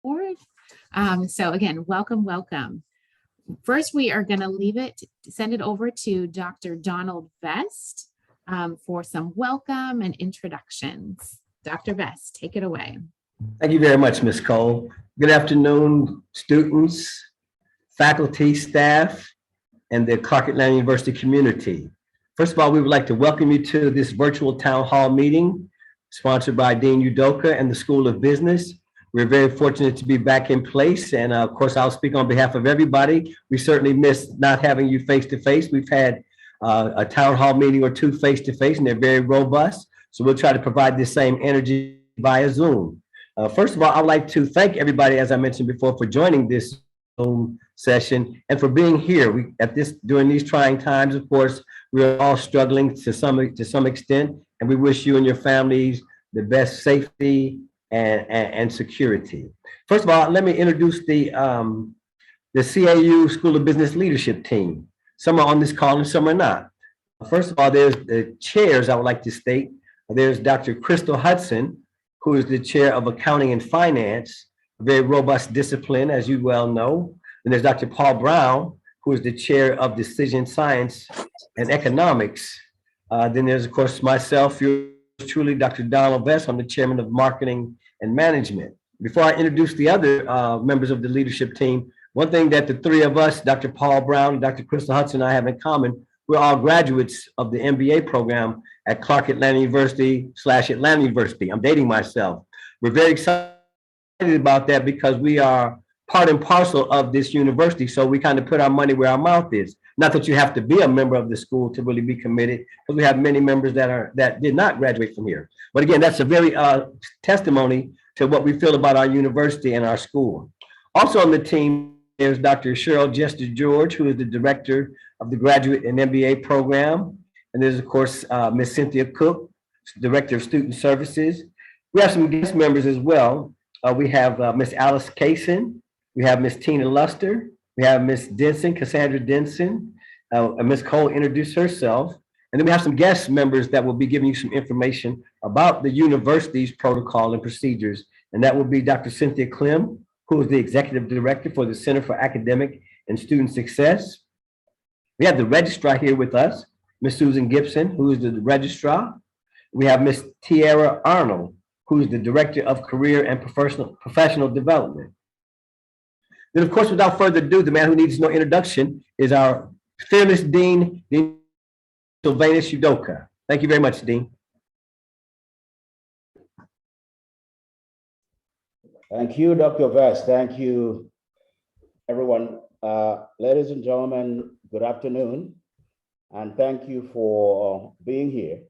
forward. So again, welcome, welcome. First, we are going to send it over to Dr. Donald Vest for some welcome and introductions. Dr. Vest, take it away. Thank you very much, Ms. Cole. Good afternoon, students, faculty, staff, and the Clark Atlanta University community. First of all, we would like to welcome you to this virtual town hall meeting sponsored by Dean Udoka and the School of Business. We're very fortunate to be back in place. And of course, I'll speak on behalf of everybody. We certainly miss not having you face-to-face. We've had a town hall meeting or two face-to-face, and they're very robust. So we'll try to provide this same energy via Zoom. First of all, I'd like to thank everybody, as I mentioned before, for joining this Zoom session and for being here. During these trying times, of course, we're all struggling to some extent, and we wish you and your families the best safety and security. First of all, let me introduce the CAU School of Business Leadership team. Some are on this call and some are not. First of all, there's the chairs I would like to state. There's Dr. Crystal Hudson, who is the chair of Accounting and Finance, a very robust discipline, as you well know. And there's Dr. Paul Brown, who is the chair of Decision Science and Economics. Then there's, of course, myself, truly Dr. Donald Vest. I'm the chairman of Marketing and Management. Before I introduce the other members of the leadership team, one thing that the three of us, Dr. Paul Brown, Dr. Crystal Hudson, and I have in common, we're all graduates of the MBA program at Clark Atlanta University / Atlanta University. I'm dating myself. We're very excited about that because we are part and parcel of this university. So we kind of put our money where our mouth is. Not that you have to be a member of the school to really be committed, because we have many members that did not graduate from here. But again, that's a very testimony to what we feel about our university and our school. Also on the team is Dr. Cheryl Jester George, who is the director of the graduate and MBA program. And there's, of course, Ms. Cynthia Cook, director of student services. We have some guest members as well. We have Ms. Alice Kaysen. We have Ms. Tina Luster. We have Ms. Denson, Cassandra Denson. Ms. Cole introduced herself. And then we have some guest members that will be giving you some information about the university's protocol and procedures. And that will be Dr. Cynthia Clem, who is the executive director for the Center for Academic and Student Success. We have the registrar here with us, Ms. Susan Gibson, who is the registrar. We have Ms. Tiara Arnold, who is the director of career and professional development. Then, of course, without further ado, the man who needs no introduction is our fearless Dean, Dean Sylvanus Udoka. Thank you very much, Dean. Thank you, Dr. Vest. Thank you, everyone. Ladies and gentlemen, good afternoon, and thank you for being here.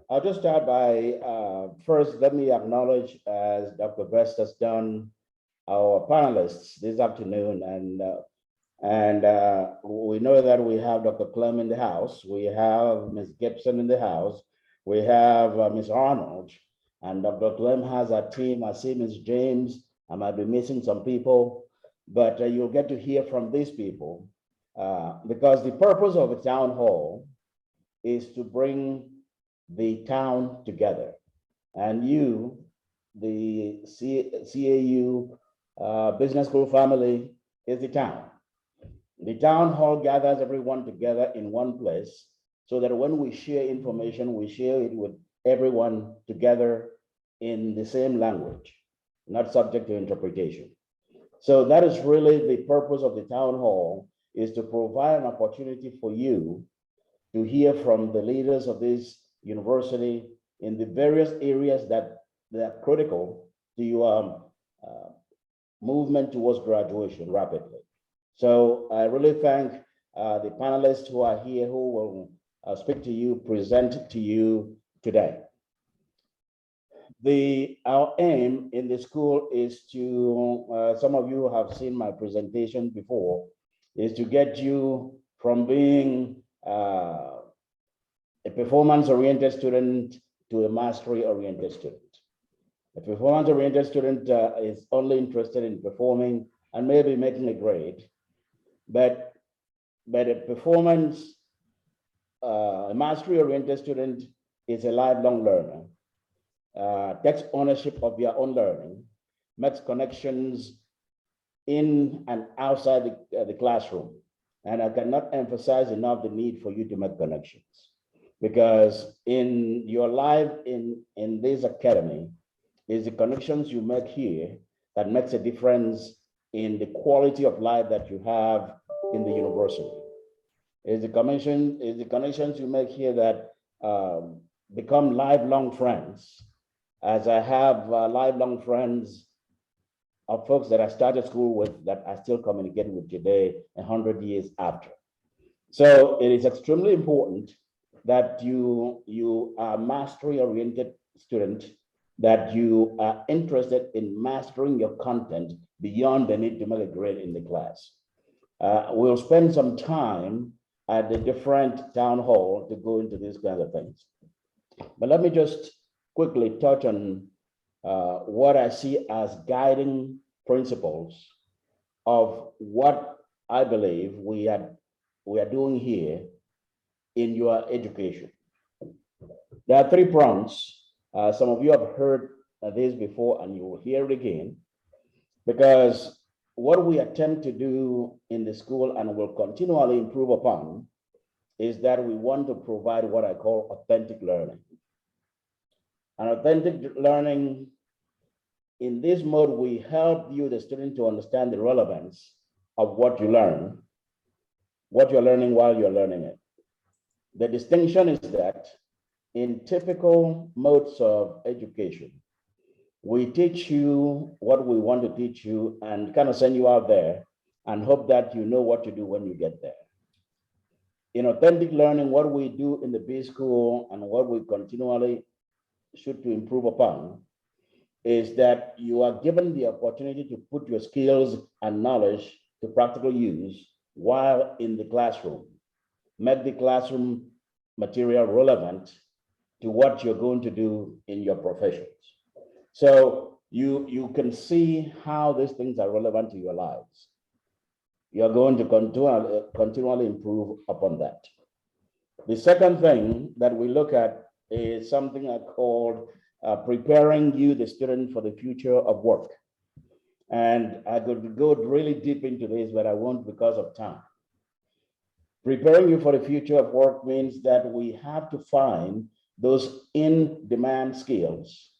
I'll just start by, first, let me acknowledge, as Dr. Vest has done, our panelists this afternoon, and we know that we have Dr. Clem in the house, we have Ms. Gibson in the house, we have Ms. Arnold, and Dr. Clem has a team. I see Ms. James. I might be missing some people, but you'll get to hear from these people because the purpose of a town hall is to bring the town together, and you, the CAU Business School family, is the town. The town hall gathers everyone together in one place so that when we share information, we share it with everyone together in the same language, not subject to interpretation. So that is really the purpose of the town hall, is to provide an opportunity for you to hear from the leaders of this university in the various areas that are critical to your movement towards graduation rapidly. So I really thank the panelists who are here, who will speak to you, present to you today. Our aim in the school is to, some of you have seen my presentation before, is to get you from being a performance-oriented student to a mastery-oriented student. A performance-oriented student is only interested in performing and maybe making a grade, but a mastery-oriented student is a lifelong learner, takes ownership of their own learning, makes connections in and outside the classroom. And I cannot emphasize enough the need for you to make connections, because in your life in this academy is the connections you make here that makes a difference in the quality of life that you have in the university. Is the connections you make here that become lifelong friends, as I have lifelong friends of folks that I started school with that I still communicate with today, 100 years after. So it is extremely important that you are mastery-oriented student, that you are interested in mastering your content beyond the need to make a grade in the class. We'll spend some time at the different town hall to go into these kinds of things. But let me just quickly touch on what I see as guiding principles of what I believe we are doing here in your education. There are 3 prongs. Some of you have heard this before, and you will hear it again, because what we attempt to do in the school and will continually improve upon is that we want to provide what I call authentic learning. And authentic learning, in this mode, we help you, the student, to understand the relevance of what you learn, what you're learning while you're learning it. The distinction is that in typical modes of education, we teach you what we want to teach you and kind of send you out there and hope that you know what to do when you get there. In authentic learning, what we do in the B school and what we continually should to improve upon is that you are given the opportunity to put your skills and knowledge to practical use while in the classroom. Make the classroom material relevant to what you're going to do in your professions. So you can see how these things are relevant to your lives. You're going to continually improve upon that. The second thing that we look at is something I called preparing you, the student, for the future of work. And I could go really deep into this, but I won't because of time. Preparing you for the future of work means that we have to find those in-demand skills.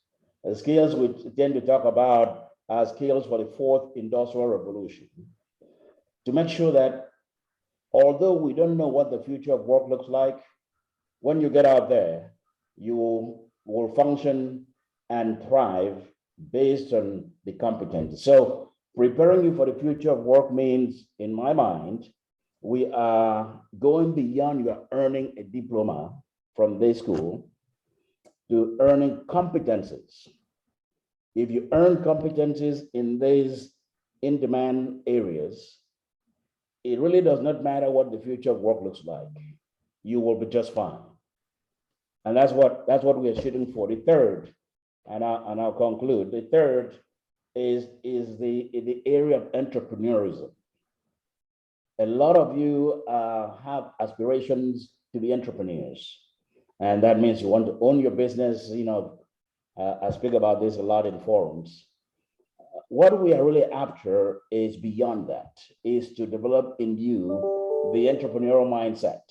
The skills we tend to talk about are skills for the 4th industrial revolution. To make sure that although we don't know what the future of work looks like, when you get out there, you will function and thrive based on the competence. So preparing you for the future of work means, in my mind, we are going beyond your earning a diploma from this school to earning competencies. If you earn competencies in these in-demand areas, it really does not matter what the future of work looks like. You will be just fine. And that's what we are shooting for. The third, and I'll conclude. The third is the area of entrepreneurism. A lot of you have aspirations to be entrepreneurs, and that means you want to own your business. I speak about this a lot in forums. What we are really after is beyond that, is to develop in you the entrepreneurial mindset.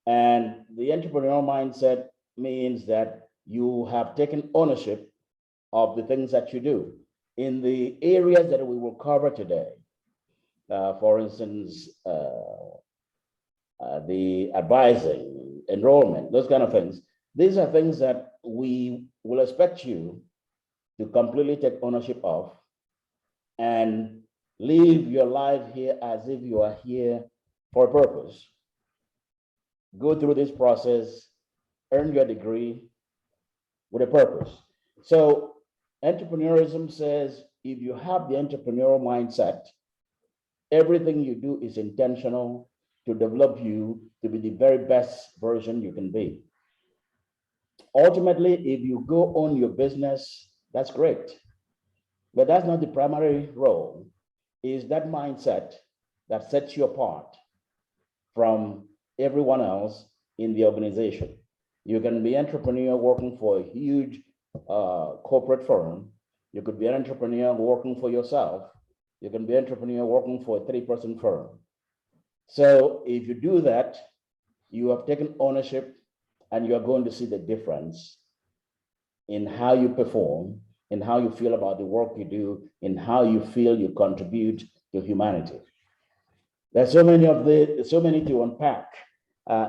And the entrepreneurial mindset means that you have taken ownership of the things that you do in the areas that we will cover today. For instance, the advising, enrollment, those kind of things. These are things that we will expect you to completely take ownership of and live your life here as if you are here for a purpose. Go through this process, earn your degree with a purpose. So entrepreneurism says if you have the entrepreneurial mindset, everything you do is intentional to develop you to be the very best version you can be. Ultimately, if you go own your business, that's great. But that's not the primary role. Is that mindset that sets you apart from everyone else in the organization. You can be an entrepreneur working for a huge corporate firm, You could be an entrepreneur working for yourself. You can be an entrepreneur working for a 3-person firm. So if you do that, you have taken ownership and you are going to see the difference in how you perform, in how you feel about the work you do, in how you feel you contribute to humanity. There's so many to unpack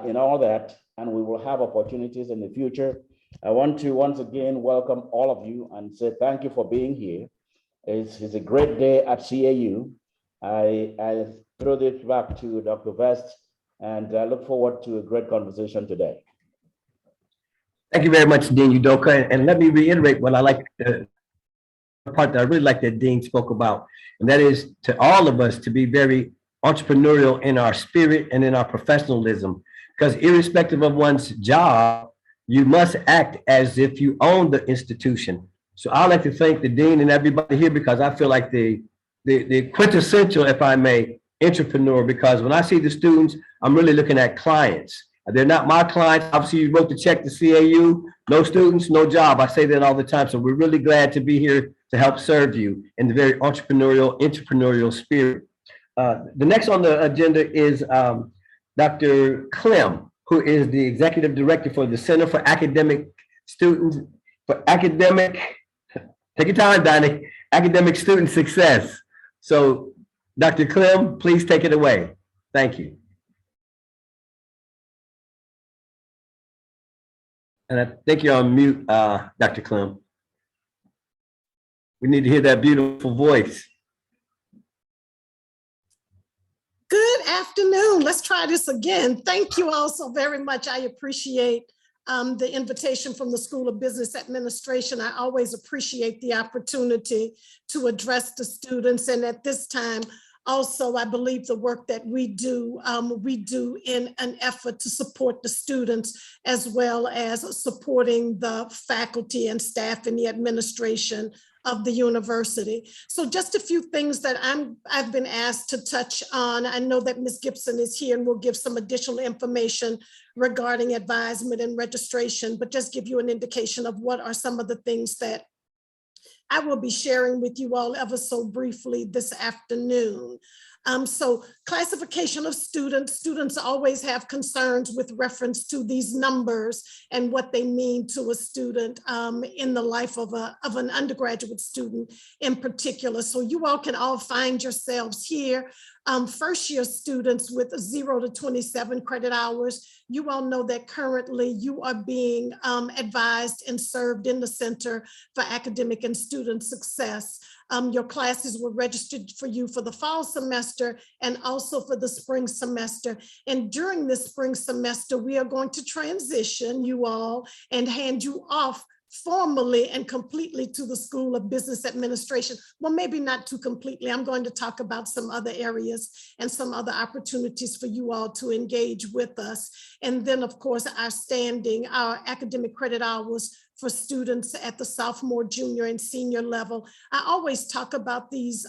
in all that, and we will have opportunities in the future. I want to once again welcome all of you and say thank you for being here. It's a great day at CAU. I throw this back to Dr. Vest, and I look forward to a great conversation today. Thank you very much, Dean Udoka. And let me reiterate what I like, the part that I really like that Dean spoke about, and that is to all of us to be very entrepreneurial in our spirit and in our professionalism, because irrespective of one's job, you must act as if you own the institution. So I'd like to thank the Dean and everybody here, because I feel like the quintessential, if I may, entrepreneur, because when I see the students, I'm really looking at clients. They're not my clients. Obviously, you wrote the check to CAU, no students, no job. I say that all the time. So we're really glad to be here to help serve you in the very entrepreneurial spirit. The next on the agenda is Dr. Clem, who is the Executive Director for the Center for Academic Students, take your time, Donnie, Academic Student Success. So Dr. Clem, please take it away. Thank you. And I think you're on mute, Dr. Clem. We need to hear that beautiful voice. Good afternoon. Let's try this again. Thank you all so very much. I appreciate the invitation from the School of Business Administration. I always appreciate the opportunity to address the students. And at this time, also, I believe the work that we do in an effort to support the students, as well as supporting the faculty and staff in the administration of the university. So just a few things that I've been asked to touch on. I know that Ms. Gibson is here and will give some additional information regarding advisement and registration, but just give you an indication of what are some of the things that I will be sharing with you all ever so briefly this afternoon. So classification of students always have concerns with reference to these numbers and what they mean to a student in the life of an undergraduate student in particular. So you all can all find yourselves here. First year students with 0 to 27 credit hours, you all know that currently you are being advised and served in the Center for Academic and Student Success. Your classes were registered for you for the fall semester and also for the spring semester. And during this spring semester, we are going to transition you all and hand you off formally and completely to the School of Business Administration. Well, maybe not too completely. I'm going to talk about some other areas and some other opportunities for you all to engage with us. And then, of course, our academic credit hours for students at the sophomore, junior, and senior level. I always talk about these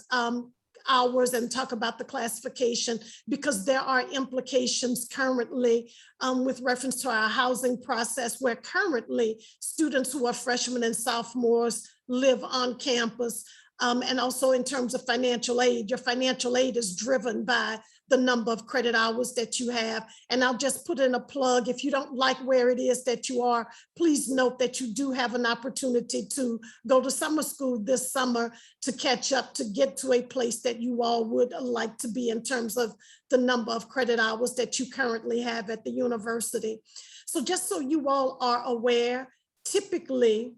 hours and talk about the classification because there are implications currently with reference to our housing process, where currently students who are freshmen and sophomores live on campus. And also in terms of financial aid, your financial aid is driven by the number of credit hours that you have. And I'll just put in a plug. If you don't like where it is that you are, please note that you do have an opportunity to go to summer school this summer to catch up, to get to a place that you all would like to be in terms of the number of credit hours that you currently have at the university. So just so you all are aware, typically,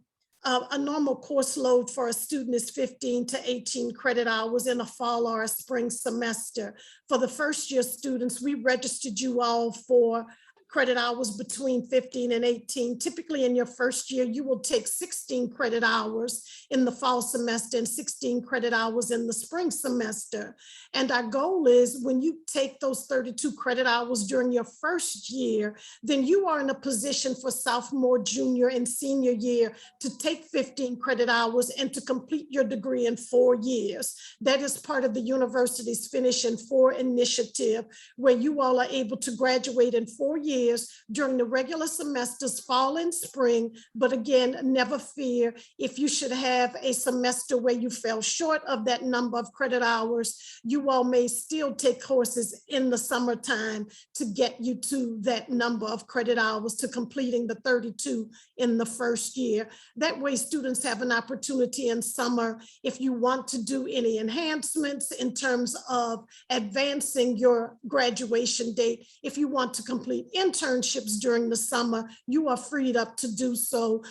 a normal course load for a student is 15 to 18 credit hours in a fall or a spring semester. For the first year students, we registered you all for credit hours between 15 and 18. Typically in your first year, you will take 16 credit hours in the fall semester and 16 credit hours in the spring semester. And our goal is when you take those 32 credit hours during your first year, then you are in a position for sophomore, junior, and senior year to take 15 credit hours and to complete your degree in 4 years. That is part of the university's Finish in 4 initiative, where you all are able to graduate in 4 years years during the regular semesters, fall and spring. But again, never fear, if you should have a semester where you fell short of that number of credit hours, you all may still take courses in the summertime to get you to that number of credit hours, to completing the 32 in the first year. That way students have an opportunity in summer, if you want to do any enhancements in terms of advancing your graduation date, if you want to complete internships during the summer, you are freed up to do so.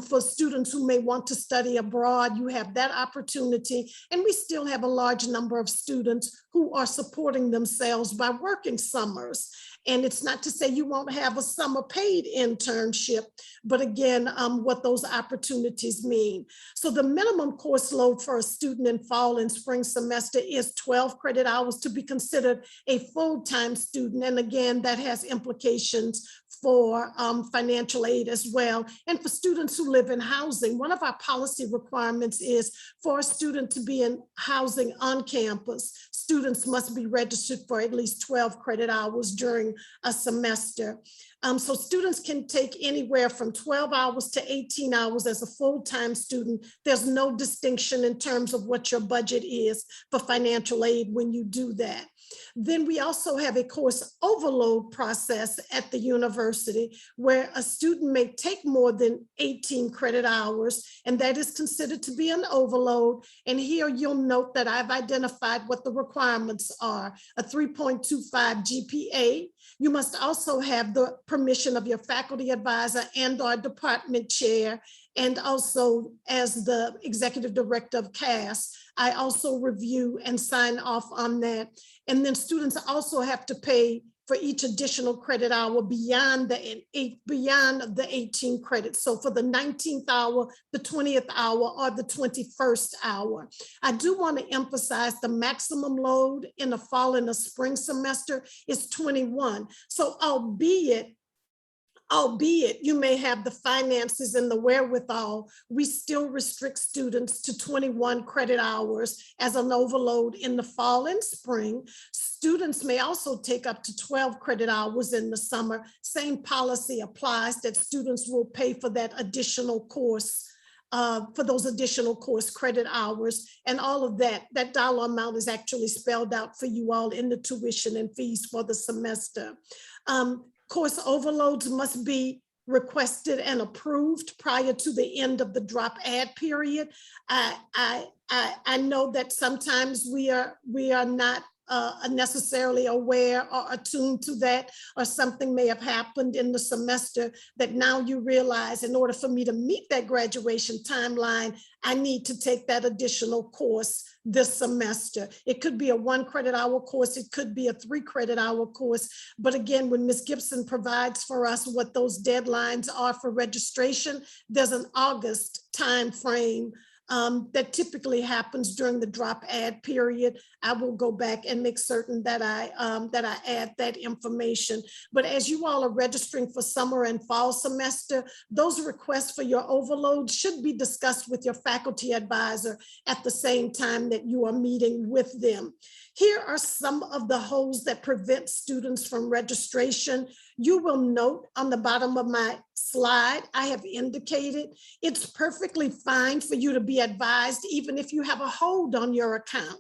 For students who may want to study abroad, you have that opportunity. And we still have a large number of students who are supporting themselves by working summers. And it's not to say you won't have a summer paid internship, but again, what those opportunities mean. So the minimum course load for a student in fall and spring semester is 12 credit hours to be considered a full-time student. And again, that has implications for financial aid as well. And for students who live in housing, one of our policy requirements is for a student to be in housing on campus, students must be registered for at least 12 credit hours during a semester. So students can take anywhere from 12 hours to 18 hours as a full-time student. There's no distinction in terms of what your budget is for financial aid when you do that. Then we also have a course overload process at the university where a student may take more than 18 credit hours, and that is considered to be an overload. And here you'll note that I've identified what the requirements are: a 3.25 GPA. You must also have the permission of your faculty advisor and or department chair. And also, as the executive director of CAS, I also review and sign off on that. And then students also have to pay for each additional credit hour beyond the 18 credits. So for the 19th hour, the 20th hour, or the 21st hour. I do want to emphasize the maximum load in the fall and the spring semester is 21. So albeit you may have the finances and the wherewithal, we still restrict students to 21 credit hours as an overload in the fall and spring. Students may also take up to 12 credit hours in the summer. Same policy applies, that students will pay for that additional course, for those additional course credit hours. And all of that dollar amount is actually spelled out for you all in the tuition and fees for the semester. Course overloads must be requested and approved prior to the end of the drop add period. I know that sometimes we are not necessarily aware or attuned to that, or something may have happened in the semester that now you realize, in order for me to meet that graduation timeline, I need to take that additional course this semester. It could be a 1 credit hour course, it could be a 3 credit hour course. But again, when Ms. Gibson provides for us what those deadlines are for registration, there's an August time frame that typically happens during the drop add period. I will go back and make certain that I add that information. But as you all are registering for summer and fall semester, those requests for your overload should be discussed with your faculty advisor at the same time that you are meeting with them. Here are some of the holes that prevent students from registration. You will note on the bottom of my slide, I have indicated it's perfectly fine for you to be advised even if you have a hold on your account.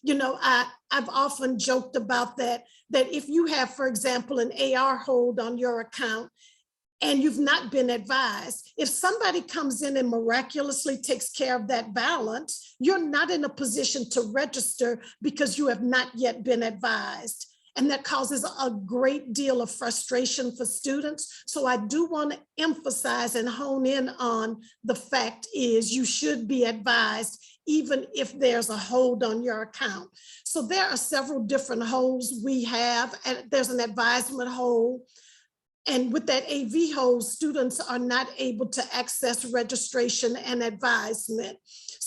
You know, I've often joked about that if you have, for example, an AR hold on your account and you've not been advised, if somebody comes in and miraculously takes care of that balance, you're not in a position to register because you have not yet been advised. And that causes a great deal of frustration for students. So I do want to emphasize and hone in on the fact is you should be advised even if there's a hold on your account. So there are several different holds we have. There's an advisement hold. And with that AV hold, students are not able to access registration and advisement.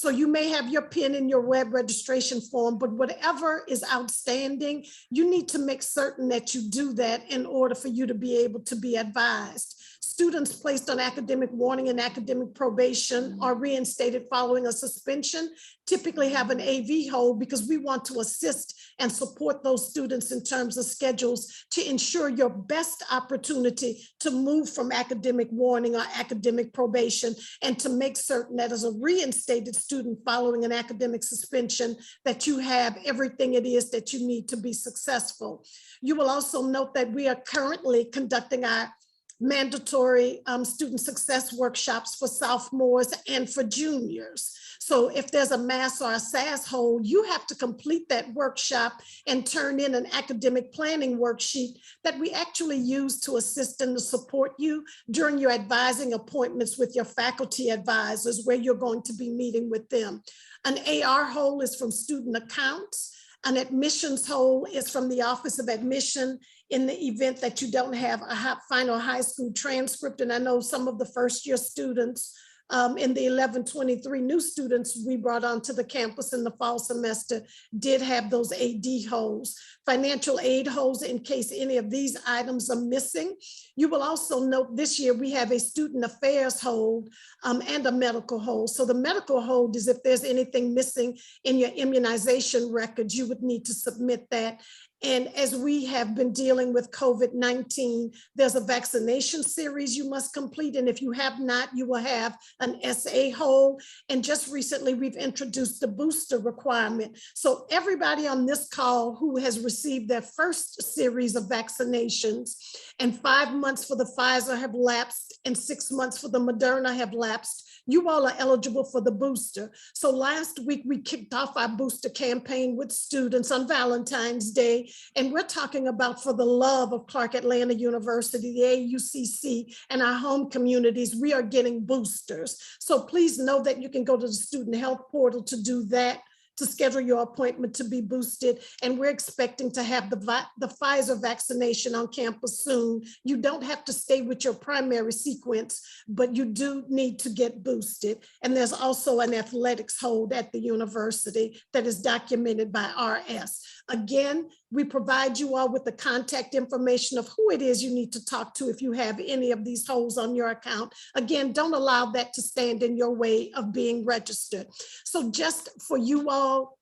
So you may have your PIN in your web registration form, but whatever is outstanding, you need to make certain that you do that in order for you to be able to be advised. Students placed on academic warning and academic probation or reinstated following a suspension typically have an AV hold because we want to assist and support those students in terms of schedules to ensure your best opportunity to move from academic warning or academic probation, and to make certain that as a reinstated student following an academic suspension, that you have everything it is that you need to be successful. You will also note that we are currently conducting our mandatory student success workshops for sophomores and for juniors. So if there's a MAS or a SAS hold, you have to complete that workshop and turn in an academic planning worksheet that we actually use to assist and to support you during your advising appointments with your faculty advisors, where you're going to be meeting with them. An AR hold is from student accounts. An admissions hold is from the Office of Admission in the event that you don't have a final high school transcript. And I know some of the first year students in the 1123 new students we brought onto the campus in the fall semester did have those AD holds. Financial aid holds in case any of these items are missing. You will also note this year we have a student affairs hold and a medical hold. So the medical hold is if there's anything missing in your immunization records, you would need to submit that. And as we have been dealing with COVID-19, there's a vaccination series you must complete. And if you have not, you will have an SA hold. And just recently, we've introduced the booster requirement. So everybody on this call who has received their first series of vaccinations, and 5 months for the Pfizer have lapsed and 6 months for the Moderna have lapsed, you all are eligible for the booster. So last week, we kicked off our booster campaign with students on Valentine's Day. And we're talking about, for the love of Clark Atlanta University, the AUCC, and our home communities, we are getting boosters. So please know that you can go to the student health portal to do that, to schedule your appointment to be boosted. And we're expecting to have the Pfizer vaccination on campus soon. You don't have to stay with your primary sequence, but you do need to get boosted. And there's also an athletics hold at the university that is documented by RS. Again, we provide you all with the contact information of who it is you need to talk to if you have any of these holds on your account. Again, don't allow that to stand in your way of being registered. So just for you all,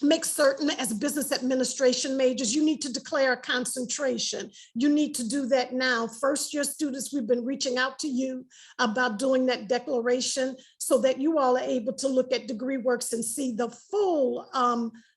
make certain as business administration majors, you need to declare a concentration. You need to do that now. First year students, we've been reaching out to you about doing that declaration so that you all are able to look at DegreeWorks and see the full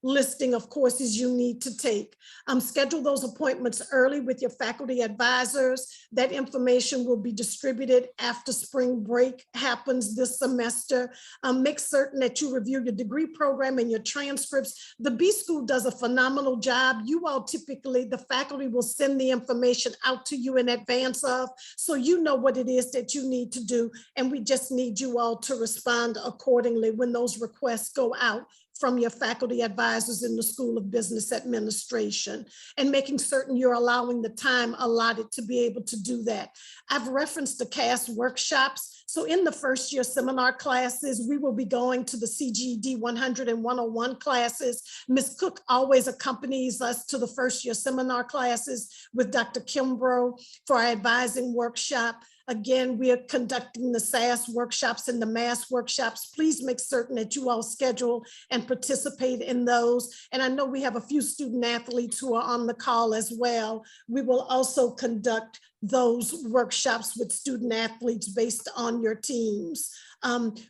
listing of courses you need to take. Schedule those appointments early with your faculty advisors. That information will be distributed after spring break happens this semester. Make certain that you review your degree program and your transcripts. The B School does a phenomenal job. You all typically, the faculty will send the information out to you in advance of, so you know what it is that you need to do. And we just need you all to respond accordingly when those requests go out from your faculty advisors in the School of Business Administration, and making certain you're allowing the time allotted to be able to do that. I've referenced the CAS workshops. So in the first year seminar classes, we will be going to the CGD 100 and 101 classes. Ms. Cook always accompanies us to the first year seminar classes with Dr. Kimbrough for our advising workshop. Again, we are conducting the SAS workshops and the MAS workshops. Please make certain that you all schedule and participate in those. And I know we have a few student athletes who are on the call as well. We will also conduct those workshops with student athletes based on your teams.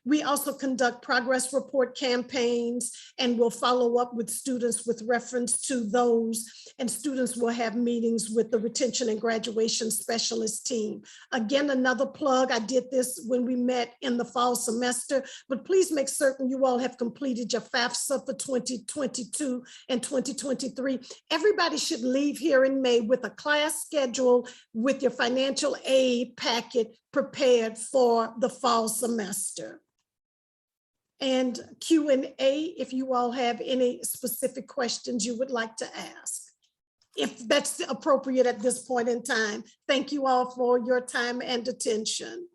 We also conduct progress report campaigns, and we'll follow up with students with reference to those, and students will have meetings with the retention and graduation specialist team. Again, another plug, I did this when we met in the fall semester, but please make certain you all have completed your FAFSA for 2022 and 2023. Everybody should leave here in May with a class schedule with your financial aid packet prepared for the fall semester. And Q&A, if you all have any specific questions you would like to ask, if that's appropriate at this point in time. Thank you all for your time and attention.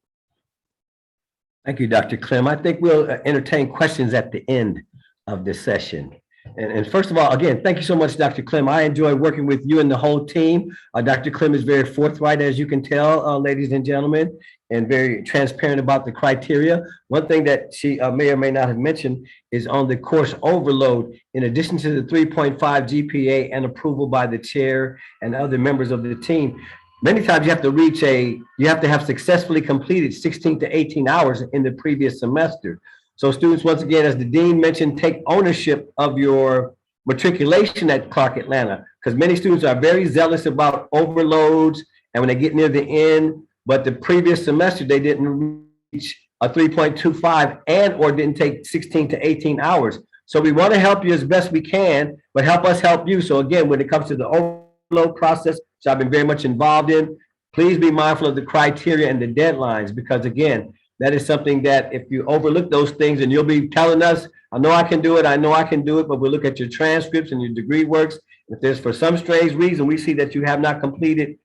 Thank you, Dr. Clem. I think we'll entertain questions at the end of this session. And first of all, again, thank you so much, Dr. Clem. I enjoy working with you and the whole team. Dr. Clem is very forthright, as you can tell, ladies and gentlemen, and very transparent about the criteria. One thing that she may or may not have mentioned is on the course overload, in addition to the 3.5 GPA and approval by the chair and other members of the team, many times you have to have successfully completed 16 to 18 hours in the previous semester. So students, once again, as the dean mentioned, take ownership of your matriculation at Clark Atlanta, because many students are very zealous about overloads, and when they get near the end, but the previous semester, they didn't reach a 3.25 and or didn't take 16 to 18 hours. So we want to help you as best we can, but help us help you. So again, when it comes to the overload process, which I've been very much involved in, please be mindful of the criteria and the deadlines, because again, that is something that if you overlook those things, and you'll be telling us, I know I can do it, but we'll look at your transcripts and your degree works. If there's for some strange reason, we see that you have not completed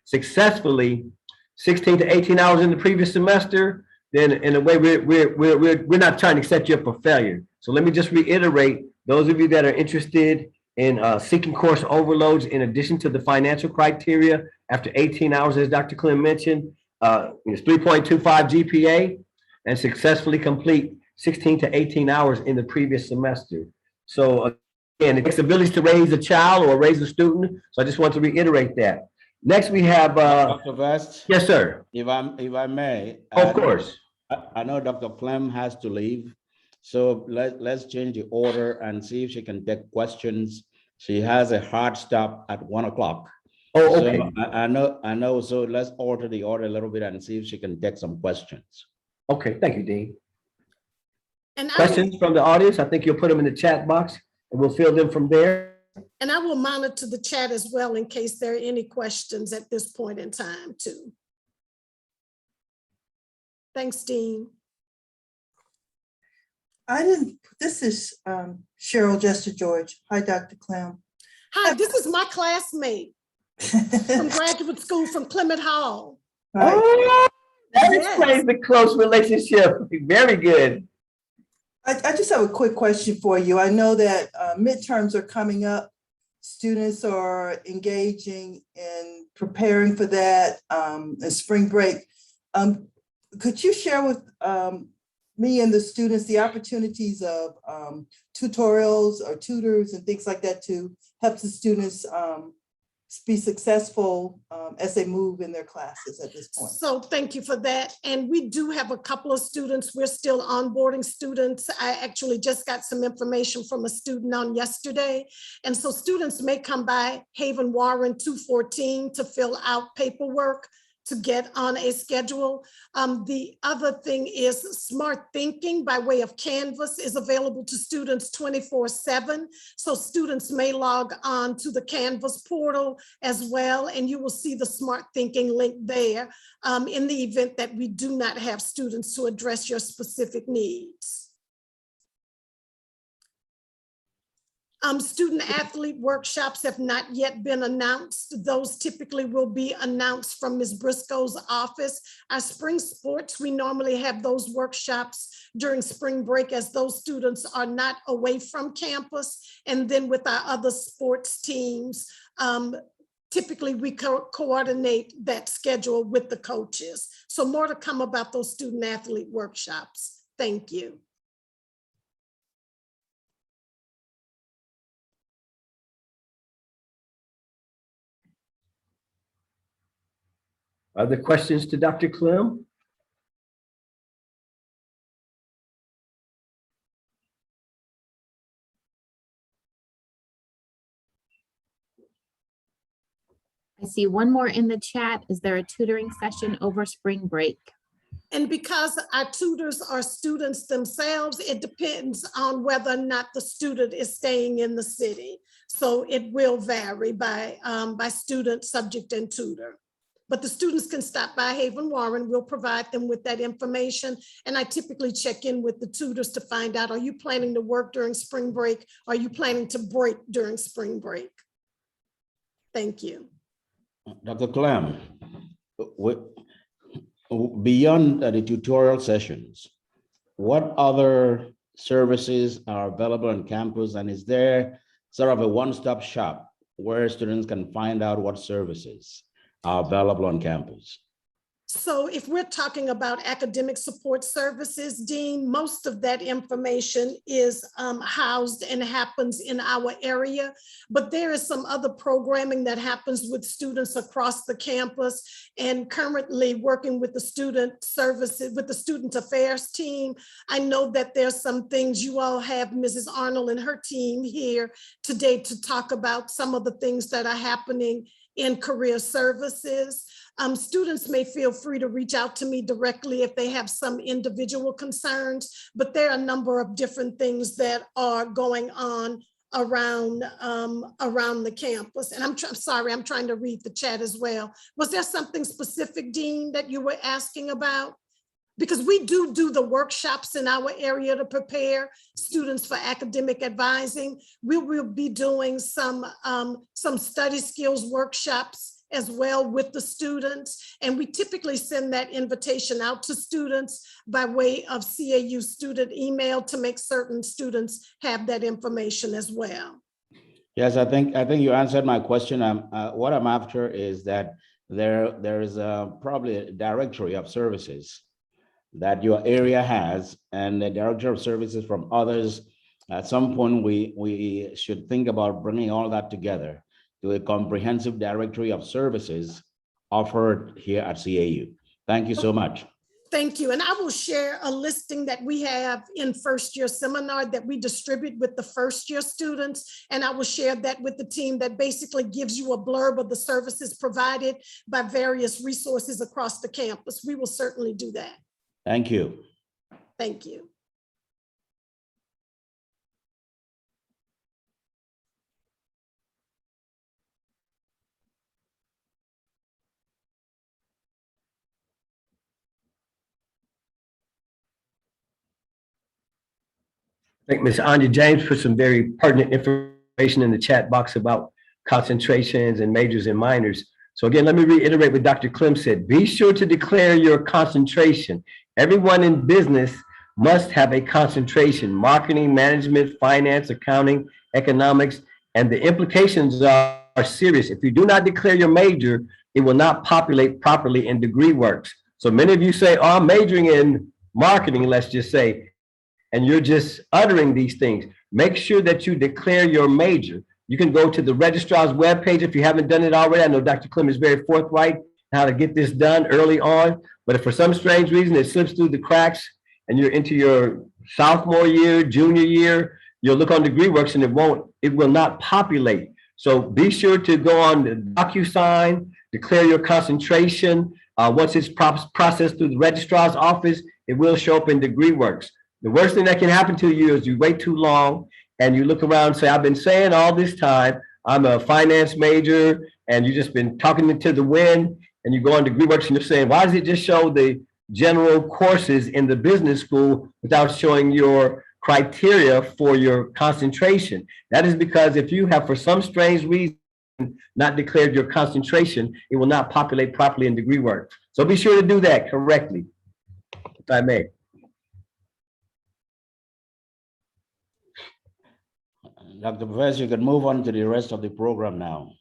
successfully 16 to 18 hours in the previous semester, then in a way, we're not trying to set you up for failure. So let me just reiterate, those of you that are interested in seeking course overloads, in addition to the financial criteria, after 18 hours, as Dr. Clem mentioned, it's 3.25 GPA and successfully complete 16 to 18 hours in the previous semester. So again, it takes ability to raise a child or raise a student. So I just want to reiterate that. Next, we have Dr. Vest. Yes, sir. If I may. Of course. I know Dr. Clem has to leave, so let's change the order and see if she can take questions. She has a hard stop at 1 o'clock. Oh, okay. So I know. So let's alter the order a little bit and see if she can take some questions. Okay, thank you, Dean. And Questions from the audience? I think you'll put them in the chat box and we'll fill them from there. And I will monitor the chat as well in case there are any questions at this point in time too. Thanks, Dean. This is Cheryl Jester George. Hi, Dr. Clem. Hi, this is my classmate from graduate school from Clement Hall. Right. Oh, that Yes. explains the close relationship. Very good. I just have a quick question for you. I know that midterms are coming up. Students are engaging in preparing for that, spring break. Could you share with me and the students the opportunities of tutorials or tutors and things like that to help the students be successful as they move in their classes at this point? So thank you for that. And we do have a couple of students. We're still onboarding students. I actually just got some information from a student on yesterday. And so students may come by Haven Warren 214 to fill out paperwork to get on a schedule. The other thing is Smart Thinking by way of Canvas is available to students 24/7. So students may log on to the Canvas portal as well, and you will see the Smart Thinking link there in the event that we do not have students to address your specific needs. Student athlete workshops have not yet been announced. Those typically will be announced from Ms. Briscoe's office. Our spring sports, we normally have those workshops during spring break as those students are not away from campus. And then with our other sports teams, typically we coordinate that schedule with the coaches. So more to come about those student athlete workshops. Thank you. Other questions to Dr. Clem? I see one more in the chat. Is there a tutoring session over spring break? And because our tutors are students themselves, it depends on whether or not the student is staying in the city. So it will vary by student, subject, and tutor. But the students can stop by Haven Warren. We'll provide them with that information. And I typically check in with the tutors to find out, are you planning to work during spring break? Are you planning to break during spring break? Thank you. Dr. Clem, beyond the tutorial sessions, what other services are available on campus? And is there sort of a one-stop shop where students can find out what services are available on campus? So if we're talking about academic support services, Dean, most of that information is housed and happens in our area, but there is some other programming that happens with students across the campus, and currently working with the student services, with the student affairs team. I know that there's some things you all have Mrs. Arnold and her team here today to talk about some of the things that are happening in career services. Students may feel free to reach out to me directly if they have some individual concerns, but there are a number of different things that are going on around the campus. And I'm sorry, I'm trying to read the chat as well. Was there something specific, Dean, that you were asking about? Because we do the workshops in our area to prepare students for academic advising. We will be doing some study skills workshops as well with the students. And we typically send that invitation out to students by way of CAU student email to make certain students have that information as well. Yes, I think you answered my question. What I'm after is that there is probably a directory of services that your area has, and the director of services from others. At some point, we should think about bringing all that together to a comprehensive directory of services offered here at CAU. Thank you so much. Thank you. And I will share a listing that we have in first year seminar that we distribute with the first year students. And I will share that with the team that basically gives you a blurb of the services provided by various resources across the campus. We will certainly do that. Thank you. Thank you. I think Ms. Anya James put some very pertinent information in the chat box about concentrations and majors and minors. So again, let me reiterate what Dr. Clem said. Be sure to declare your concentration. Everyone in business must have a concentration: marketing, management, finance, accounting, economics, and the implications are serious. If you do not declare your major, it will not populate properly in degree works. So many of you say, oh, I'm majoring in marketing, let's just say, and you're just uttering these things. Make sure that you declare your major. You can go to the registrar's webpage if you haven't done it already. I know Dr. Clem is very forthright how to get this done early on, but if for some strange reason it slips through the cracks and you're into your sophomore year, junior year, you'll look on DegreeWorks and it will not populate. So be sure to go on the DocuSign, declare your concentration. Once it's processed through the registrar's office, it will show up in DegreeWorks. The worst thing that can happen to you is you wait too long and you look around and say, I've been saying all this time, I'm a finance major, and you've just been talking into the wind, and you go on DegreeWorks and you're saying, why does it just show the general courses in the business school without showing your criteria for your concentration? That is because if you have, for some strange reason, not declared your concentration, it will not populate properly in DegreeWorks. So be sure to do that correctly, if I may. Dr. Professor, you can move on to the rest of the program now.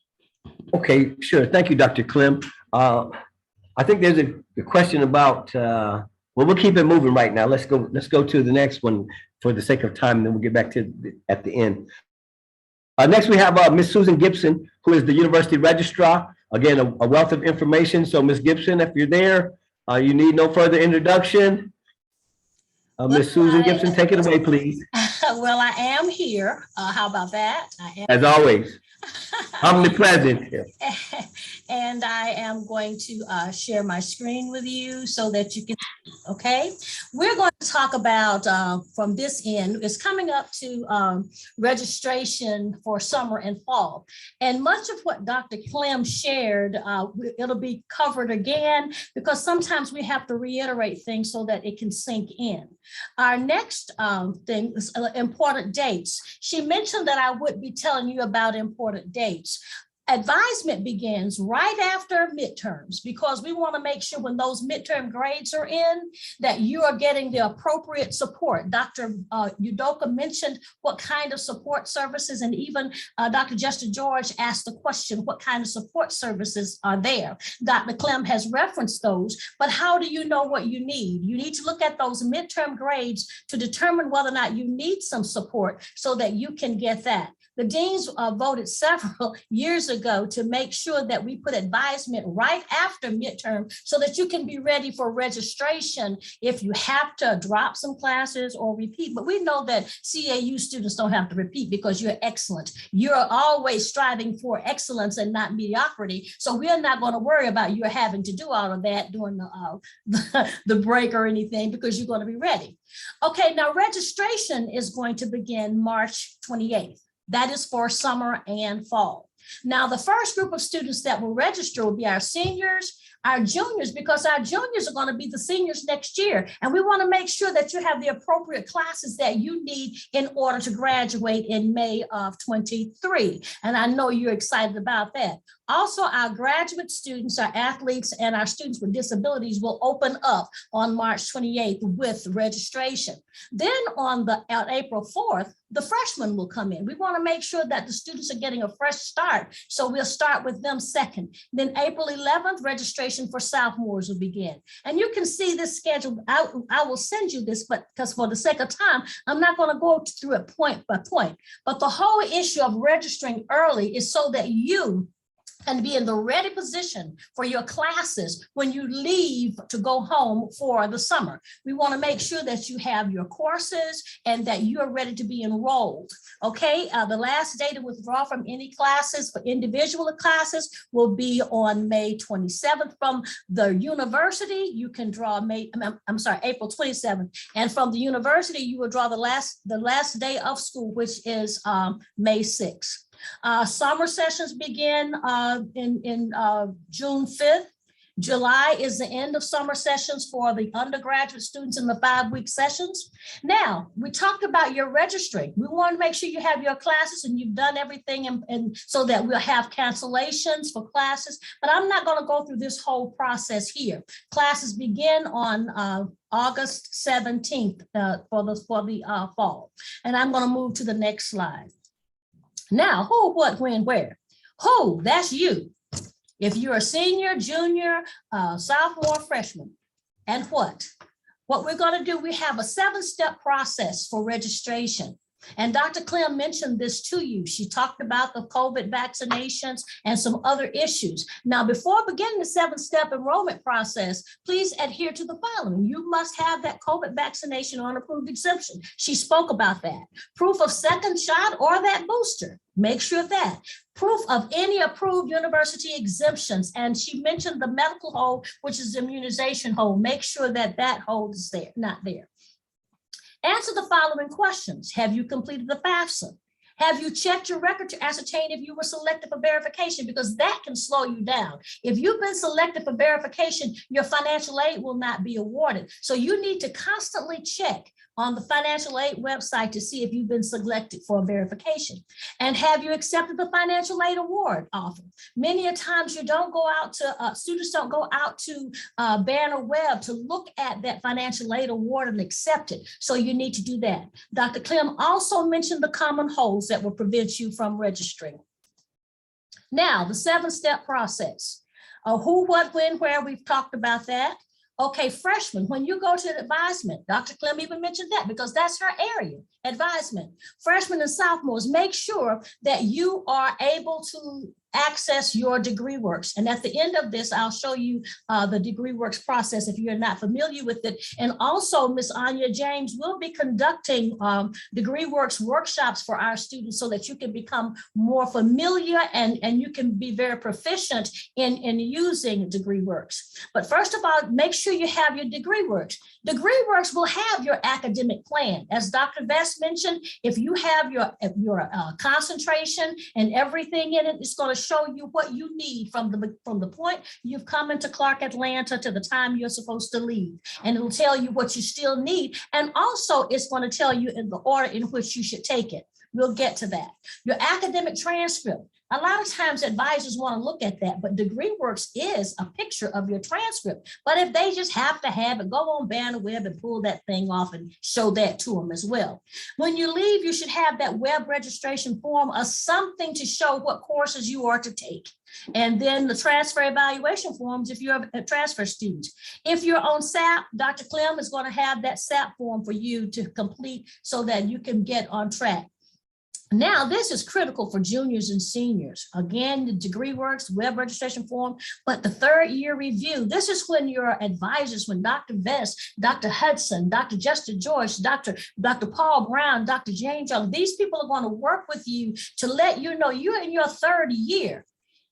Okay, sure. Thank you, Dr. Clem. I think there's a question about, well, we'll keep it moving right now. Let's go to the next one for the sake of time, and then we'll get back to at the end. Next, we have Ms. Susan Gibson, who is the University Registrar. Again, a wealth of information. So Ms. Gibson, if you're there, you need no further introduction. Ms. Susan Gibson, take it away, please. Well, I am here. How about that? I am. As always, omnipresent. And I am going to share my screen with you so that you can, okay? We're going to talk about from this end, it's coming up to registration for summer and fall. And much of what Dr. Clem shared, it'll be covered again, because sometimes we have to reiterate things so that it can sink in. Our next thing is important dates. She mentioned that I would be telling you about important dates. Advisement begins right after midterms because we want to make sure when those midterm grades are in that you are getting the appropriate support. Dr. Udoka mentioned what kind of support services, and even Dr. Justin George asked the question, what kind of support services are there? Dr. Clem has referenced those, but how do you know what you need? You need to look at those midterm grades to determine whether or not you need some support so that you can get that. The deans voted several years ago to make sure that we put advisement right after midterm so that you can be ready for registration if you have to drop some classes or repeat. But we know that CAU students don't have to repeat because you're excellent. You're always striving for excellence and not mediocrity. So we're not going to worry about you having to do all of that during the break or anything because you're going to be ready. Okay, now registration is going to begin March 28th. That is for summer and fall. Now, the first group of students that will register will be our seniors, our juniors, because our juniors are going to be the seniors next year. And we want to make sure that you have the appropriate classes that you need in order to graduate in May of 23. And I know you're excited about that. Also, our graduate students, our athletes, and our students with disabilities will open up on March 28th with registration. Then on April 4th, the freshmen will come in. We want to make sure that the students are getting a fresh start. So we'll start with them second. Then April 11th, registration for sophomores will begin. And you can see this schedule. I will send you this, but because for the sake of time, I'm not going to go through it point by point. But the whole issue of registering early is so that you and be in the ready position for your classes when you leave to go home for the summer. We want to make sure that you have your courses and that you are ready to be enrolled. Okay, the last day to withdraw from any classes for individual classes will be on May 27th. From the university, you can draw April 27th. And from the university, you will draw the last day of school, which is May 6th. Summer sessions begin in June 5th. July is the end of summer sessions for the undergraduate students in the 5-week sessions. Now, we talked about your registering. We want to make sure you have your classes and you've done everything and so that we'll have cancellations for classes, but I'm not going to go through this whole process here. Classes begin on August 17th for the fall. And I'm going to move to the next slide. Now, who, what, when, where? Who, that's you. If you're a senior, junior, sophomore, freshman, and what? What we're going to do, we have a 7-step process for registration. And Dr. Clem mentioned this to you. She talked about the COVID vaccinations and some other issues. Now, before beginning the 7-step enrollment process, please adhere to the following. You must have that COVID vaccination or an approved exemption. She spoke about that. Proof of second shot or that booster. Make sure of that. Proof of any approved university exemptions. And she mentioned the medical hold, which is the immunization hold. Make sure that that hold is there, not there. Answer the following questions. Have you completed the FAFSA? Have you checked your record to ascertain if you were selected for verification? Because that can slow you down. If you've been selected for verification, your financial aid will not be awarded. So you need to constantly check on the financial aid website to see if you've been selected for verification. And have you accepted the financial aid award offer? Many a times you don't go out to, students don't go out to Banner Web to look at that financial aid award and accept it. So you need to do that. Dr. Clem also mentioned the common holds that will prevent you from registering. Now, the 7-step process. Who, what, when, where, we've talked about that. Okay, freshmen, when you go to advisement, Dr. Clem even mentioned that because that's her area, advisement. Freshmen and sophomores, make sure that you are able to access your degree works. And at the end of this, I'll show you the degree works process if you're not familiar with it. And also Ms. Anya James will be conducting degree works workshops for our students so that you can become more familiar and you can be very proficient in using degree works. But first of all, make sure you have your degree works. Degree works will have your academic plan. As Dr. Vest mentioned, if you have your concentration and everything in it, it's going to show you what you need from the point you've come into Clark Atlanta to the time you're supposed to leave. And it'll tell you what you still need. And also it's going to tell you in the order in which you should take it. We'll get to that. Your academic transcript. A lot of times advisors want to look at that, but DegreeWorks is a picture of your transcript. But if they just have to have it, go on BannerWeb and pull that thing off and show that to them as well. When you leave, you should have that web registration form or something to show what courses you are to take. And then the transfer evaluation forms if you're a transfer student. If you're on SAP, Dr. Clem is going to have that SAP form for you to complete so that you can get on track. Now, this is critical for juniors and seniors. Again, the DegreeWorks web registration form, but the third year review, this is when your advisors, when Dr. Vest, Dr. Hudson, Dr. Justin George, Dr. Paul Brown, Dr. James Young, these people are going to work with you to let you know you're in your third year.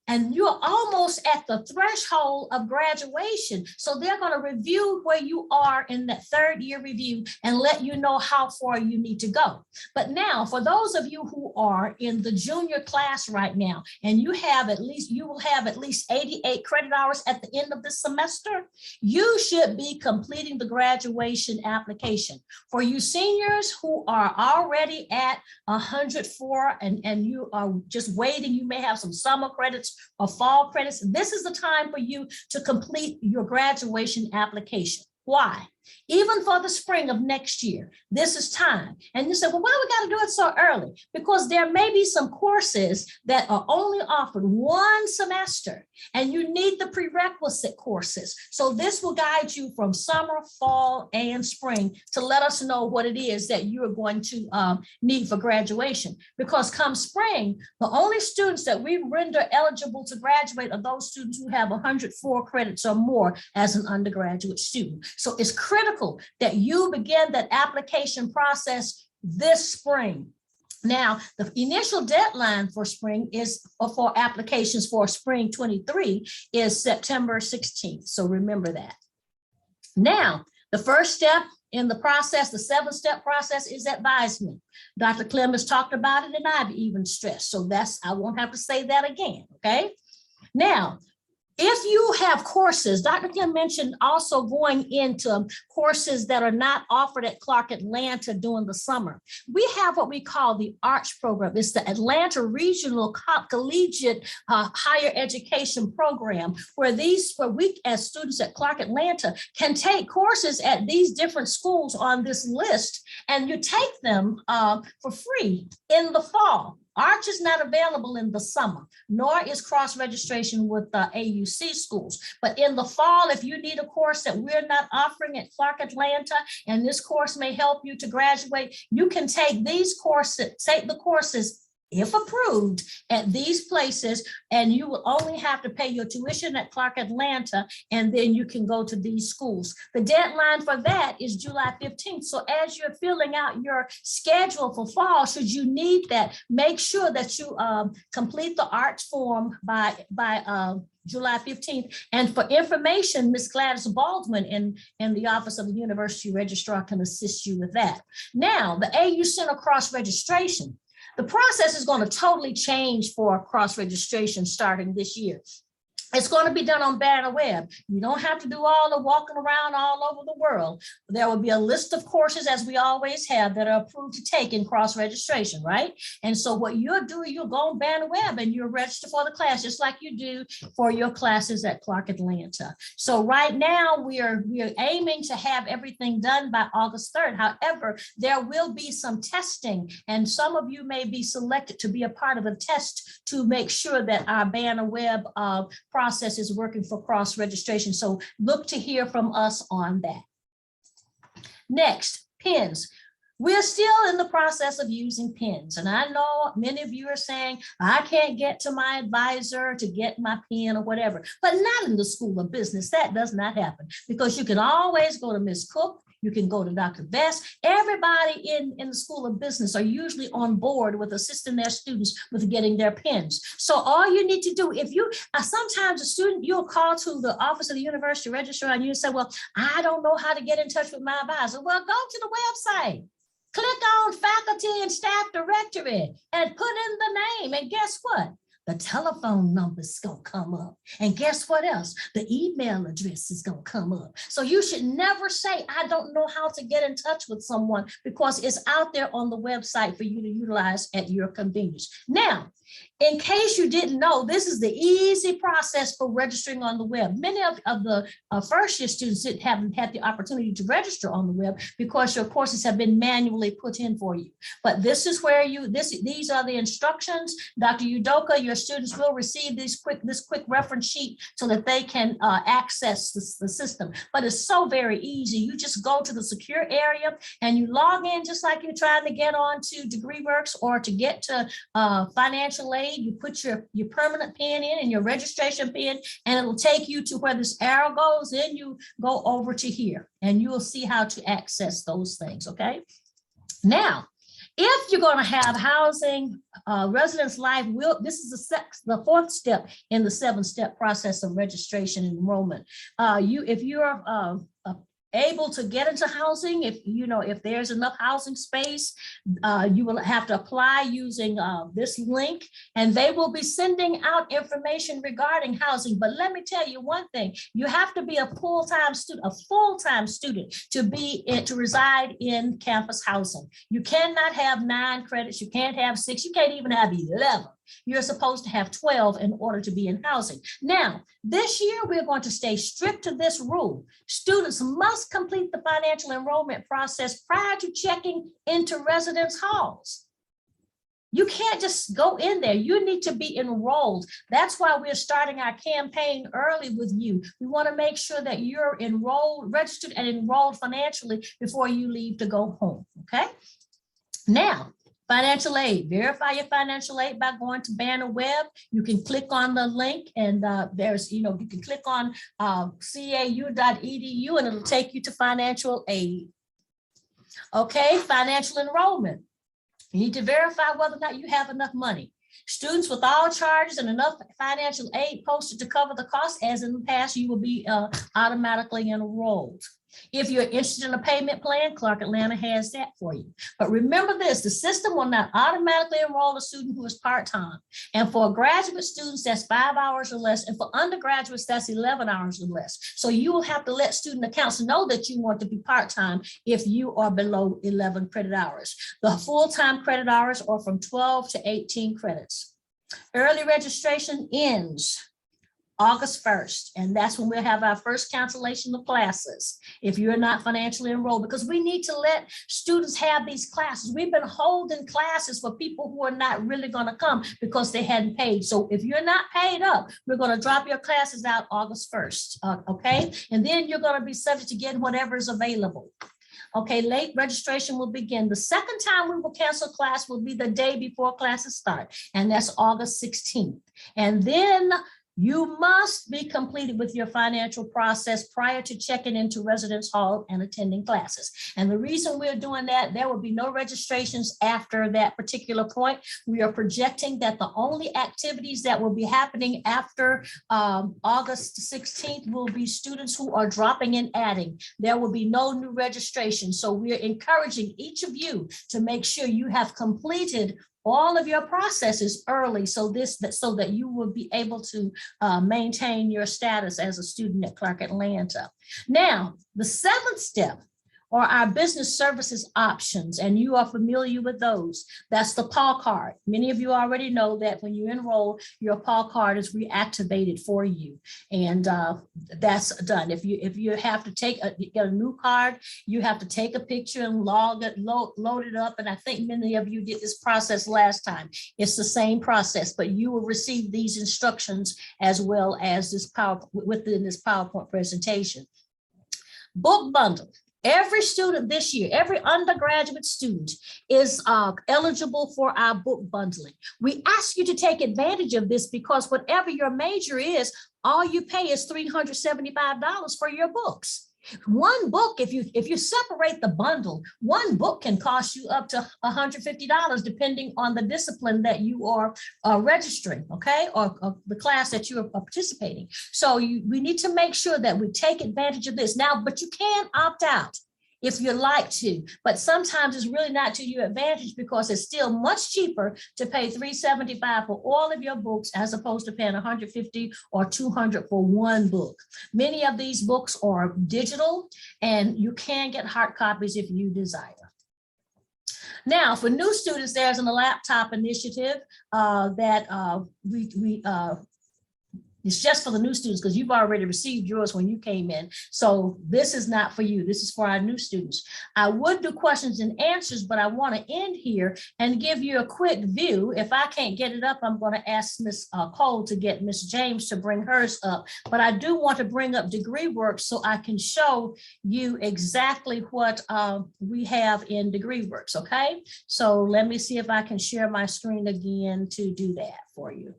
And you're almost at the threshold of graduation. So they're going to review where you are in that third year review and let you know how far you need to go. But now, for those of you who are in the junior class right now, and you will have at least 88 credit hours at the end of the semester, you should be completing the graduation application. For you seniors who are already at 104 and you are just waiting, you may have some summer credits or fall credits, this is the time for you to complete your graduation application. Why? Even for the spring of next year, this is time. And you say, well, why we got to do it so early? Because there may be some courses that are only offered one semester, and you need the prerequisite courses. So this will guide you from summer, fall, and spring to let us know what it is that you are going to need for graduation. Because come spring, the only students that we render eligible to graduate are those students who have 104 credits or more as an undergraduate student. So it's critical that you begin that application process this spring. Now, the initial deadline for spring is for applications for spring 23 is September 16th. So remember that. Now, the first step in the process, the 7-step process, is advisement. Dr. Clem has talked about it and I've even stressed. So I won't have to say that again, okay? Now, if you have courses, Dr. Clem mentioned also going into courses that are not offered at Clark Atlanta during the summer. We have what we call the ARCH program. It's the Atlanta Regional Collegiate Higher Education Program, where we as students at Clark Atlanta can take courses at these different schools on this list, and you take them for free in the fall. ARCH is not available in the summer, nor is cross-registration with the AUC schools. But in the fall, if you need a course that we're not offering at Clark Atlanta, and this course may help you to graduate, you can take these courses, take the courses, if approved, at these places, and you will only have to pay your tuition at Clark Atlanta, and then you can go to these schools. The deadline for that is July 15th. So as you're filling out your schedule for fall, should you need that, make sure that you complete the ARCH form by July 15th. And for information, Ms. Gladys Baldwin in the Office of the University Registrar can assist you with that. Now, the AU Center cross-registration. The process is going to totally change for cross-registration starting this year. It's going to be done on BannerWeb. You don't have to do all the walking around all over the world. There will be a list of courses, as we always have, that are approved to take in cross-registration, right? And so what you'll do, you'll go on BannerWeb and you'll register for the class, just like you do for your classes at Clark Atlanta. So right now, we are aiming to have everything done by August 3rd. However, there will be some testing, and some of you may be selected to be a part of a test to make sure that our BannerWeb process is working for cross-registration. So look to hear from us on that. Next, pins. We're still in the process of using pins. And I know many of you are saying, I can't get to my advisor to get my pen or whatever, but not in the School of Business. That does not happen, because you can always go to Ms. Cook. You can go to Dr. Vest. Everybody in the School of Business are usually on board with assisting their students with getting their pens. So all you need to do, if you, sometimes a student, you'll call to the Office of the University Registrar and you say, well, I don't know how to get in touch with my advisor. Well, go to the website. Click on Faculty and Staff Directory and put in the name. And guess what? the telephone number's gonna come up. And guess what else? The email address is gonna come up. So you should never say, I don't know how to get in touch with someone, because it's out there on the website for you to utilize at your convenience. Now, in case you didn't know, this is the easy process for registering on the web. Many of the first year students haven't had the opportunity to register on the web because your courses have been manually put in for you. But this is where these are the instructions. Dr. Udoka, your students will receive this quick reference sheet so that they can access the system. But it's so very easy. You just go to the secure area and you log in just like you're trying to get on to DegreeWorks or to get to financial aid. You put your permanent PIN in and your registration PIN, and it'll take you to where this arrow goes. Then you go over to here and you will see how to access those things. Okay. Now, if you're going to have housing, residence life, this is the fourth step in the 7-step process of registration and enrollment. If you're able to get into housing, if there's enough housing space, you will have to apply using this link, and they will be sending out information regarding housing. But let me tell you one thing: you have to be a full-time student to reside in campus housing. You cannot have 9 credits, you can't have 6, you can't even have 11. You're supposed to have 12 in order to be in housing. Now, this year, we're going to stay strict to this rule. Students must complete the financial enrollment process prior to checking into residence halls. You can't just go in there. You need to be enrolled. That's why we're starting our campaign early with you. We want to make sure that you're enrolled, registered and enrolled financially before you leave to go home, okay? Now, financial aid, verify your financial aid by going to Banner Web. You can click on the link and you can click on cau.edu and it'll take you to financial aid. Okay, financial enrollment. You need to verify whether or not you have enough money. Students with all charges and enough financial aid posted to cover the cost, as in the past, you will be automatically enrolled. If you're interested in a payment plan, Clark Atlanta has that for you. But remember this, the system will not automatically enroll a student who is part-time. And for graduate students, that's 5 hours or less. And for undergraduates, that's 11 hours or less. So you will have to let student accounts know that you want to be part-time if you are below 11 credit hours. The full-time credit hours are from 12 to 18 credits. Early registration ends August 1st, and that's when we'll have our first cancellation of classes if you're not financially enrolled, because we need to let students have these classes. We've been holding classes for people who are not really going to come because they hadn't paid. So if you're not paid up, we're going to drop your classes out August 1st, okay? And then you're going to be subject to getting whatever is available. Okay, late registration will begin. The second time we will cancel class will be the day before classes start, and that's August 16th. And then you must be completed with your financial process prior to checking into residence hall and attending classes. And the reason we're doing that, there will be no registrations after that particular point. We are projecting that the only activities that will be happening after August 16th will be students who are dropping and adding. There will be no new registration. So we're encouraging each of you to make sure you have completed all of your processes early, so that you will be able to maintain your status as a student at Clark Atlanta. Now, the 7th step are our business services options, and you are familiar with those. That's the PAW card. Many of you already know that when you enroll, your PAW card is reactivated for you, and that's done. If you have to get a new card, you have to take a picture and load it up, and I think many of you did this process last time. It's the same process, but you will receive these instructions as well as within this PowerPoint presentation. Book bundle. Every student this year, every undergraduate student is eligible for our book bundling. We ask you to take advantage of this because whatever your major is, all you pay is $375 for your books. One book, if you separate the bundle, one book can cost you up to $150 depending on the discipline that you are registering, okay, or the class that you are participating. So we need to make sure that we take advantage of this now, but you can opt out. if you like to, but sometimes it's really not to your advantage because it's still much cheaper to pay $375 for all of your books as opposed to paying $150 or $200 for one book. Many of these books are digital and you can get hard copies if you desire. Now, for new students, there's a laptop initiative that it's just for the new students because you've already received yours when you came in. So this is not for you. This is for our new students. I would do questions and answers, but I want to end here and give you a quick view. If I can't get it up, I'm going to ask Ms. Cole to get Ms. James to bring hers up. But I do want to bring up degree work so I can show you exactly what we have in degree works, okay? So let me see if I can share my screen again to do that for you.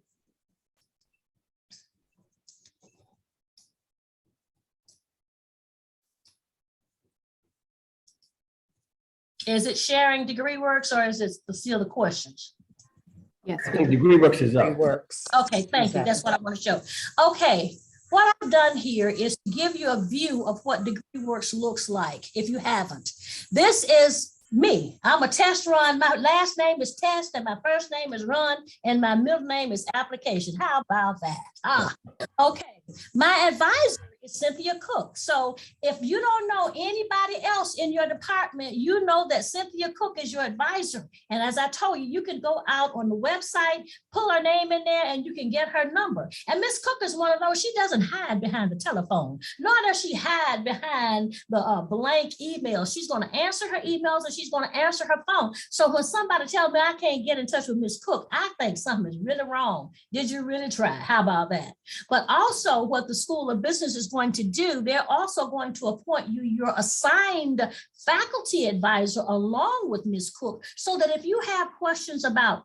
Is it sharing degree works or is it still the questions? Yes. I think DegreeWorks is up. Works. Okay, thank you. That's what I want to show. Okay, what I've done here is to give you a view of what DegreeWorks looks like if you haven't. This is me. I'm a test run. My last name is Test and my first name is Run and my middle name is Application. How about that? Okay. My advisor is Cynthia Cook. So if you don't know anybody else in your department, you know that Cynthia Cook is your advisor. And as I told you, you can go out on the website, pull her name in there, and you can get her number. And Miss Cook is one of those, she doesn't hide behind the telephone, nor does she hide behind the blank email. She's going to answer her emails and she's going to answer her phone. So when somebody tells me I can't get in touch with Miss Cook, I think something is really wrong. Did you really try? How about that? But also what the School of Business is going to do, they're also going to appoint you your assigned faculty advisor along with Ms. Cook, so that if you have questions about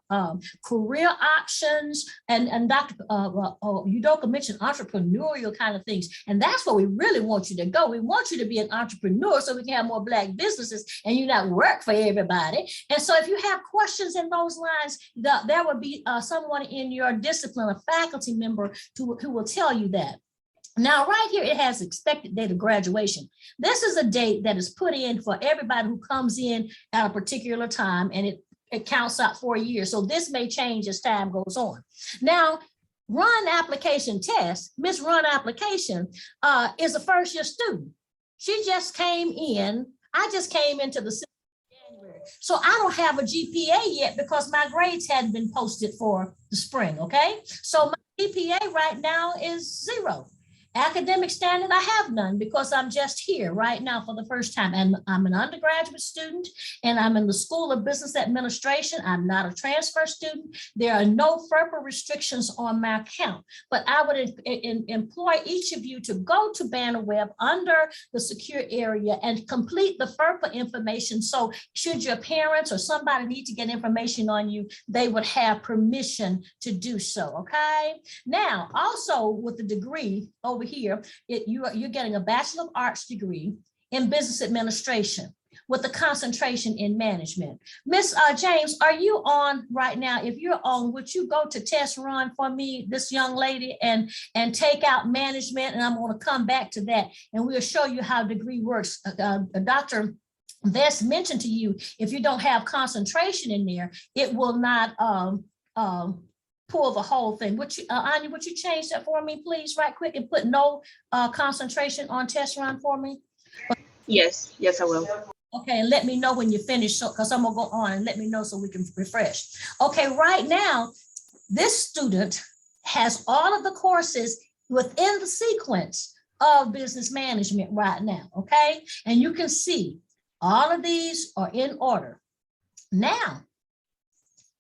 career options and Dr. Udoka mentioned entrepreneurial kind of things, and that's where we really want you to go. We want you to be an entrepreneur so we can have more Black businesses and you not work for everybody. And so if you have questions in those lines, there will be someone in your discipline, a faculty member who will tell you that. Now, right here, it has expected date of graduation. This is a date that is put in for everybody who comes in at a particular time, and it counts out 4 years. So this may change as time goes on. Now, Run Application Test, Miss Run Application is a first-year student. She just came in. I just came into the January. So I don't have a GPA yet because my grades hadn't been posted for the spring, okay? So my GPA right now is 0. Academic standing, I have none because I'm just here right now for the first time. And I'm an undergraduate student and I'm in the School of Business Administration. I'm not a transfer student. There are no FERPA restrictions on my account, but I would employ each of you to go to Banner Web under the secure area and complete the FERPA information. So should your parents or somebody need to get information on you, they would have permission to do so, okay? Now, also with the degree over here, you're getting a Bachelor of Arts degree in Business Administration with a concentration in management. Miss James, are you on right now? If you're on, would you go to Test Run for me, this young lady, and take out management? And I'm going to come back to that and we'll show you how degree works. Dr. Vest mentioned to you, if you don't have concentration in there, it will not pull the whole thing. Would you, Anya, would you change that for me, please, right quick, and put no concentration on Test Run for me? Yes, I will. Okay, and let me know when you finish, so because I'm gonna go on and let me know so we can refresh. Okay, right now, this student has all of the courses within the sequence of business management right now, okay? And you can see all of these are in order. Now,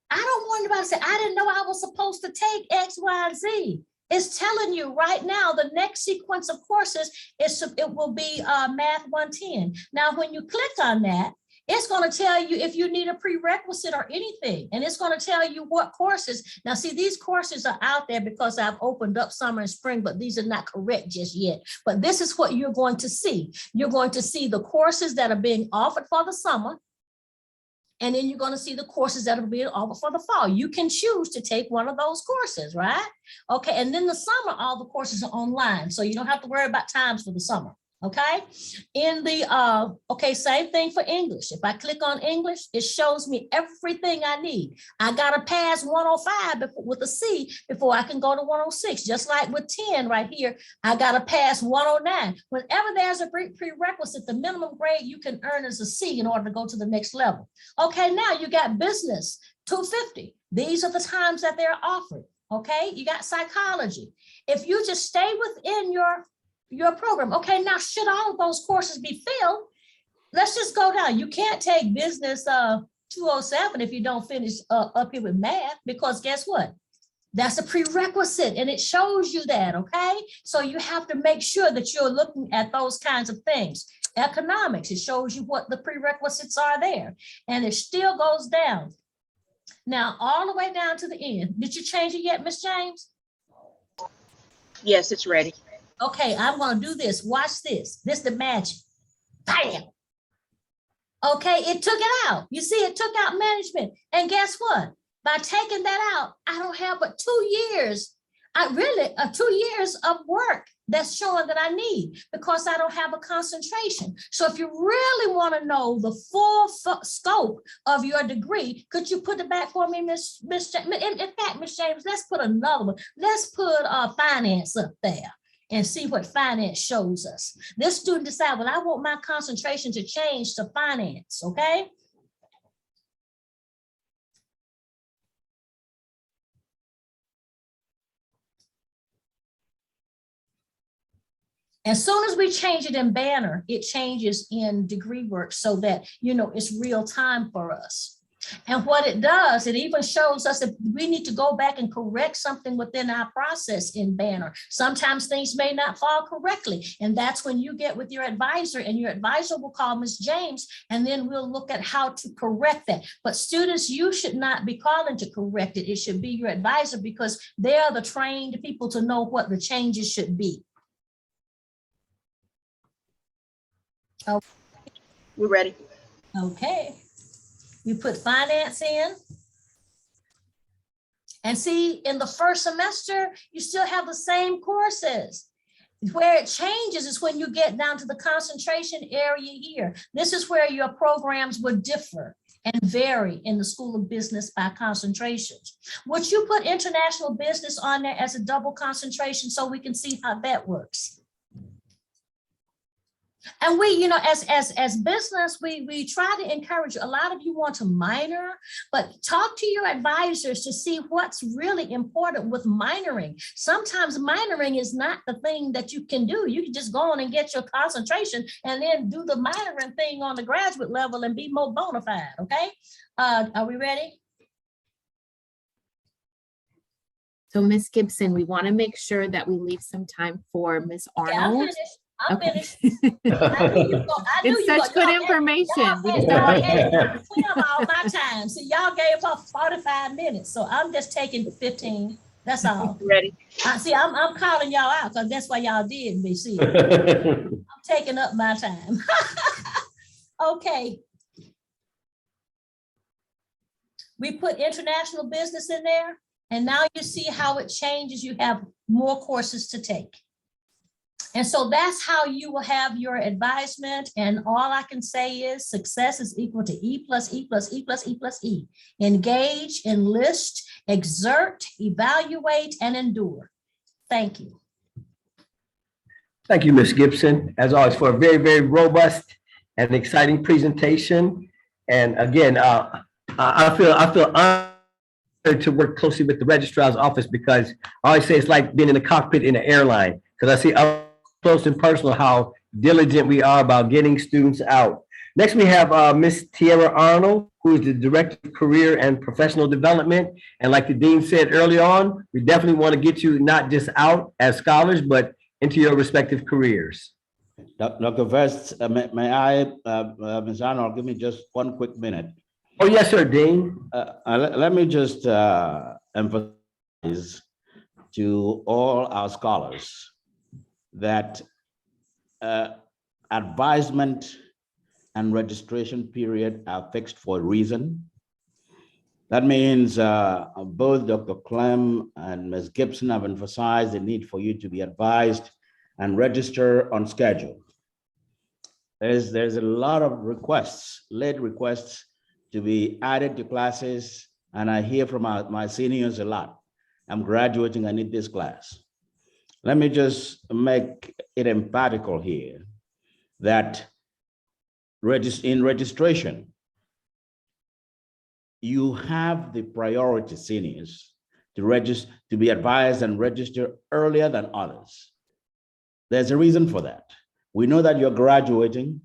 I don't want anybody to say, I didn't know I was supposed to take X, Y, and Z. It's telling you right now, the next sequence of courses, it will be Math 110. Now, when you click on that, it's going to tell you if you need a prerequisite or anything, and it's going to tell you what courses. Now, see, these courses are out there because I've opened up summer and spring, but these are not correct just yet. But this is what you're going to see. You're going to see the courses that are being offered for the summer. And then you're going to see the courses that are being offered for the fall. You can choose to take one of those courses, right? Okay, and then the summer, all the courses are online, so you don't have to worry about times for the summer. Okay, in the okay, same thing for English. If I click on English, it shows me everything I need. I gotta pass 105 with a C before I can go to 106. Just like with 10 right here, I gotta pass 109. Whenever there's a prerequisite, the minimum grade you can earn is a C in order to go to the next level. Okay, now you got business 250. These are the times that they're offered. Okay, you got psychology. If you just stay within your program. Okay, now should all of those courses be filled? Let's just go down. You can't take business 207 if you don't finish up here with math, because guess what? That's a prerequisite and it shows you that, okay? So you have to make sure that you're looking at those kinds of things. Economics, it shows you what the prerequisites are there, and it still goes down. Now, all the way down to the end. Did you change it yet, Miss James? Yes, it's ready. Okay, I'm gonna do this. Watch this. This the magic. Bam. Okay, it took it out. You see, it took out management. And guess what? By taking that out, I don't have but 2 years. 2 years of work that's showing that I need, because I don't have a concentration. So if you really want to know the full scope of your degree, could you put it back for me, Miss James? In fact, Miss James, let's put another one. Let's put finance up there and see what finance shows us. This student decide, well, I want my concentration to change to finance, okay? As soon as we change it in Banner, it changes in degree work so that, you know, it's real time for us. And what it does, it even shows us if we need to go back and correct something within our process in Banner. Sometimes things may not fall correctly. And that's when you get with your advisor, and your advisor will call Ms. James, and then we'll look at how to correct that. But students, you should not be calling to correct it. It should be your advisor, because they are the trained people to know what the changes should be. We're ready. Okay. We put finance in. And see, in the first semester, you still have the same courses. Where it changes is when you get down to the concentration area here. This is where your programs would differ and vary in the School of Business by concentrations. Would you put international business on there as a double concentration so we can see how that works? And we, you know, as business, we try to encourage, a lot of you want to minor, but talk to your advisors to see what's really important with minoring. Sometimes minoring is not the thing that you can do. You can just go on and get your concentration and then do the minoring thing on the graduate level and be more bona fide, okay? Are we ready? So Miss Gibson, we want to make sure that we leave some time for Miss Arnold. I'm Okay. finished. I knew you go. It's such good information. We just don't want to. all my time. So y'all gave her 45 minutes. So I'm just taking 15. That's all. Ready. See, I'm calling y'all out because that's why y'all did me. See, I'm taking up my time. Okay. We put international business in there, and now you see how it changes. You have more courses to take. And so that's how you will have your advisement. And all I can say is success is equal to E plus E plus E plus E plus E. Engage, enlist, exert, evaluate, and endure. Thank you. Thank you, Ms. Gibson, as always, for a very, very robust and exciting presentation. And again, I feel honored to work closely with the registrar's office, because I always say it's like being in the cockpit in an airline, because I see up close and personal how diligent we are about getting students out. Next, we have Ms. Tiara Arnold, who is the Director of Career and Professional Development. And like the Dean said early on, we definitely want to get you not just out as scholars, but into your respective careers. Dr. Vest, may I, Ms. Arnold, give me just 1 quick minute. Oh, yes, sir, Dean. Let me just emphasize to all our scholars that advisement and registration period are fixed for a reason. That means both Dr. Clem and Ms. Gibson have emphasized the need for you to be advised and register on schedule. There's a lot of late requests to be added to classes, and I hear from my seniors a lot. I'm graduating, I need this class. Let me just make it emphatically here that in registration, you have the priority, seniors, to register, to be advised and register earlier than others. There's a reason for that. We know that you're graduating.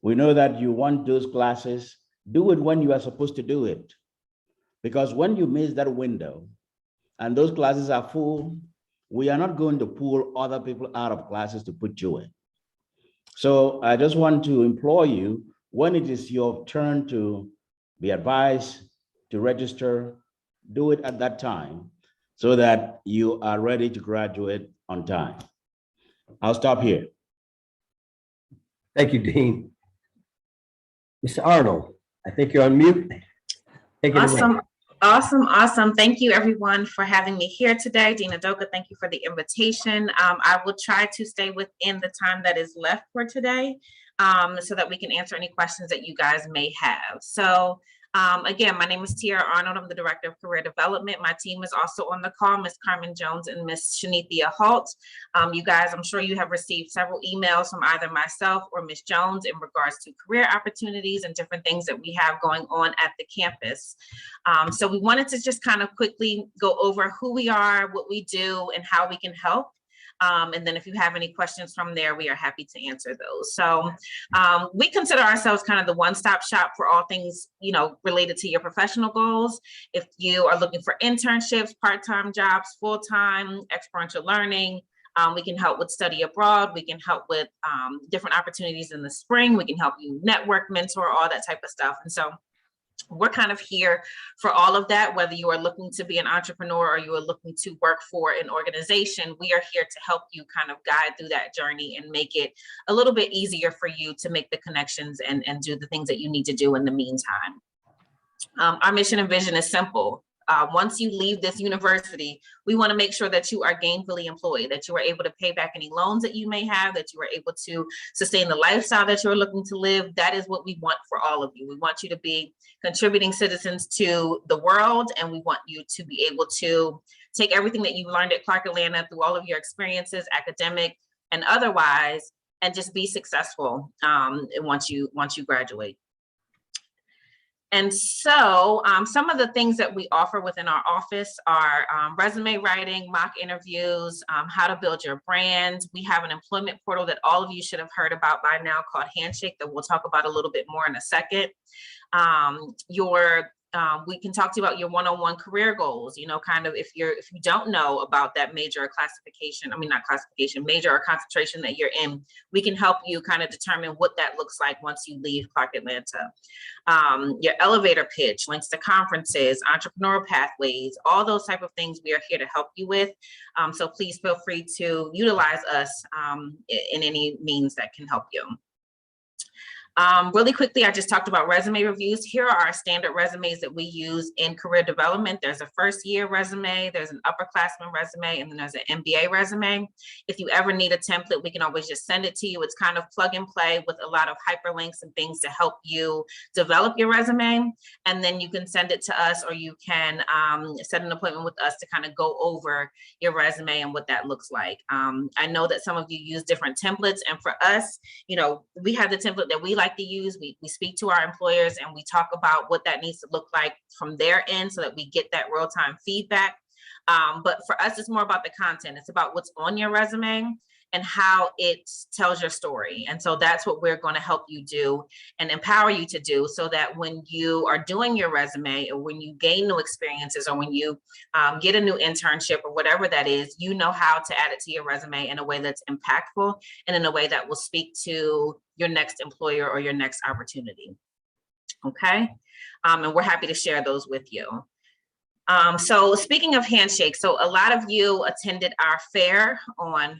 We know that you want those classes. Do it when you are supposed to do it. Because when you miss that window and those classes are full, we are not going to pull other people out of classes to put you in. So I just want to implore you, when it is your turn to be advised to register, do it at that time so that you are ready to graduate on time. I'll stop here. Thank you, Dean. Mr. Arnold, I think you're on mute. Take it away. Awesome, awesome, awesome. Thank you everyone for having me here today. Dean Adoka, thank you for the invitation. I will try to stay within the time that is left for today so that we can answer any questions that you guys may have. So again, my name is Tiara Arnold. I'm the Director of Career Development. My team is also on the call, Ms. Carmen Jones and Ms. Shanithia Halt. You guys, I'm sure you have received several emails from either myself or Ms. Jones in regards to career opportunities and different things that we have going on at the campus. So we wanted to just kind of quickly go over who we are, what we do, and how we can help. And then if you have any questions from there, we are happy to answer those. So we consider ourselves kind of the one-stop shop for all things, you know, related to your professional goals. If you are looking for internships, part-time jobs, full-time, experiential learning, we can help with study abroad. We can help with different opportunities in the spring. We can help you network, mentor, all that type of stuff. And so we're kind of here for all of that, whether you are looking to be an entrepreneur or you are looking to work for an organization. We are here to help you kind of guide through that journey and make it a little bit easier for you to make the connections and do the things that you need to do in the meantime. Our mission and vision is simple. Once you leave this university, we want to make sure that you are gainfully employed, that you are able to pay back any loans that you may have, that you are able to sustain the lifestyle that you're looking to live. That is what we want for all of you. We want you to be contributing citizens to the world, and we want you to be able to take everything that you've learned at Clark Atlanta through all of your experiences, academic and otherwise, and just be successful once you graduate. And so some of the things that we offer within our office are resume writing, mock interviews, how to build your brand. We have an employment portal that all of you should have heard about by now called Handshake that we'll talk about a little bit more in a second. We can talk to you about your one-on-one career goals, you know, kind of if you don't know about that major or classification, major or concentration that you're in, we can help you kind of determine what that looks like once you leave Clark Atlanta. Your elevator pitch, links to conferences, entrepreneurial pathways, all those type of things we are here to help you with. So please feel free to utilize us in any means that can help you. Really quickly, I just talked about resume reviews. Here are our standard resumes that we use in career development. There's a first year resume, there's an upperclassman resume, and then there's an MBA resume. If you ever need a template, we can always just send it to you. It's kind of plug and play with a lot of hyperlinks and things to help you develop your resume. And then you can send it to us, or you can set an appointment with us to kind of go over your resume and what that looks like. I know that some of you use different templates, and for us, you know, we have the template that we like to use. We speak to our employers and we talk about what that needs to look like from their end so that we get that real-time feedback. But for us, it's more about the content. It's about what's on your resume and how it tells your story. And so that's what we're going to help you do and empower you to do, so that when you are doing your resume, or when you gain new experiences, or when you get a new internship or whatever that is, you know how to add it to your resume in a way that's impactful and in a way that will speak to your next employer or your next opportunity. Okay. And we're happy to share those with you. So speaking of Handshake, so a lot of you attended our fair on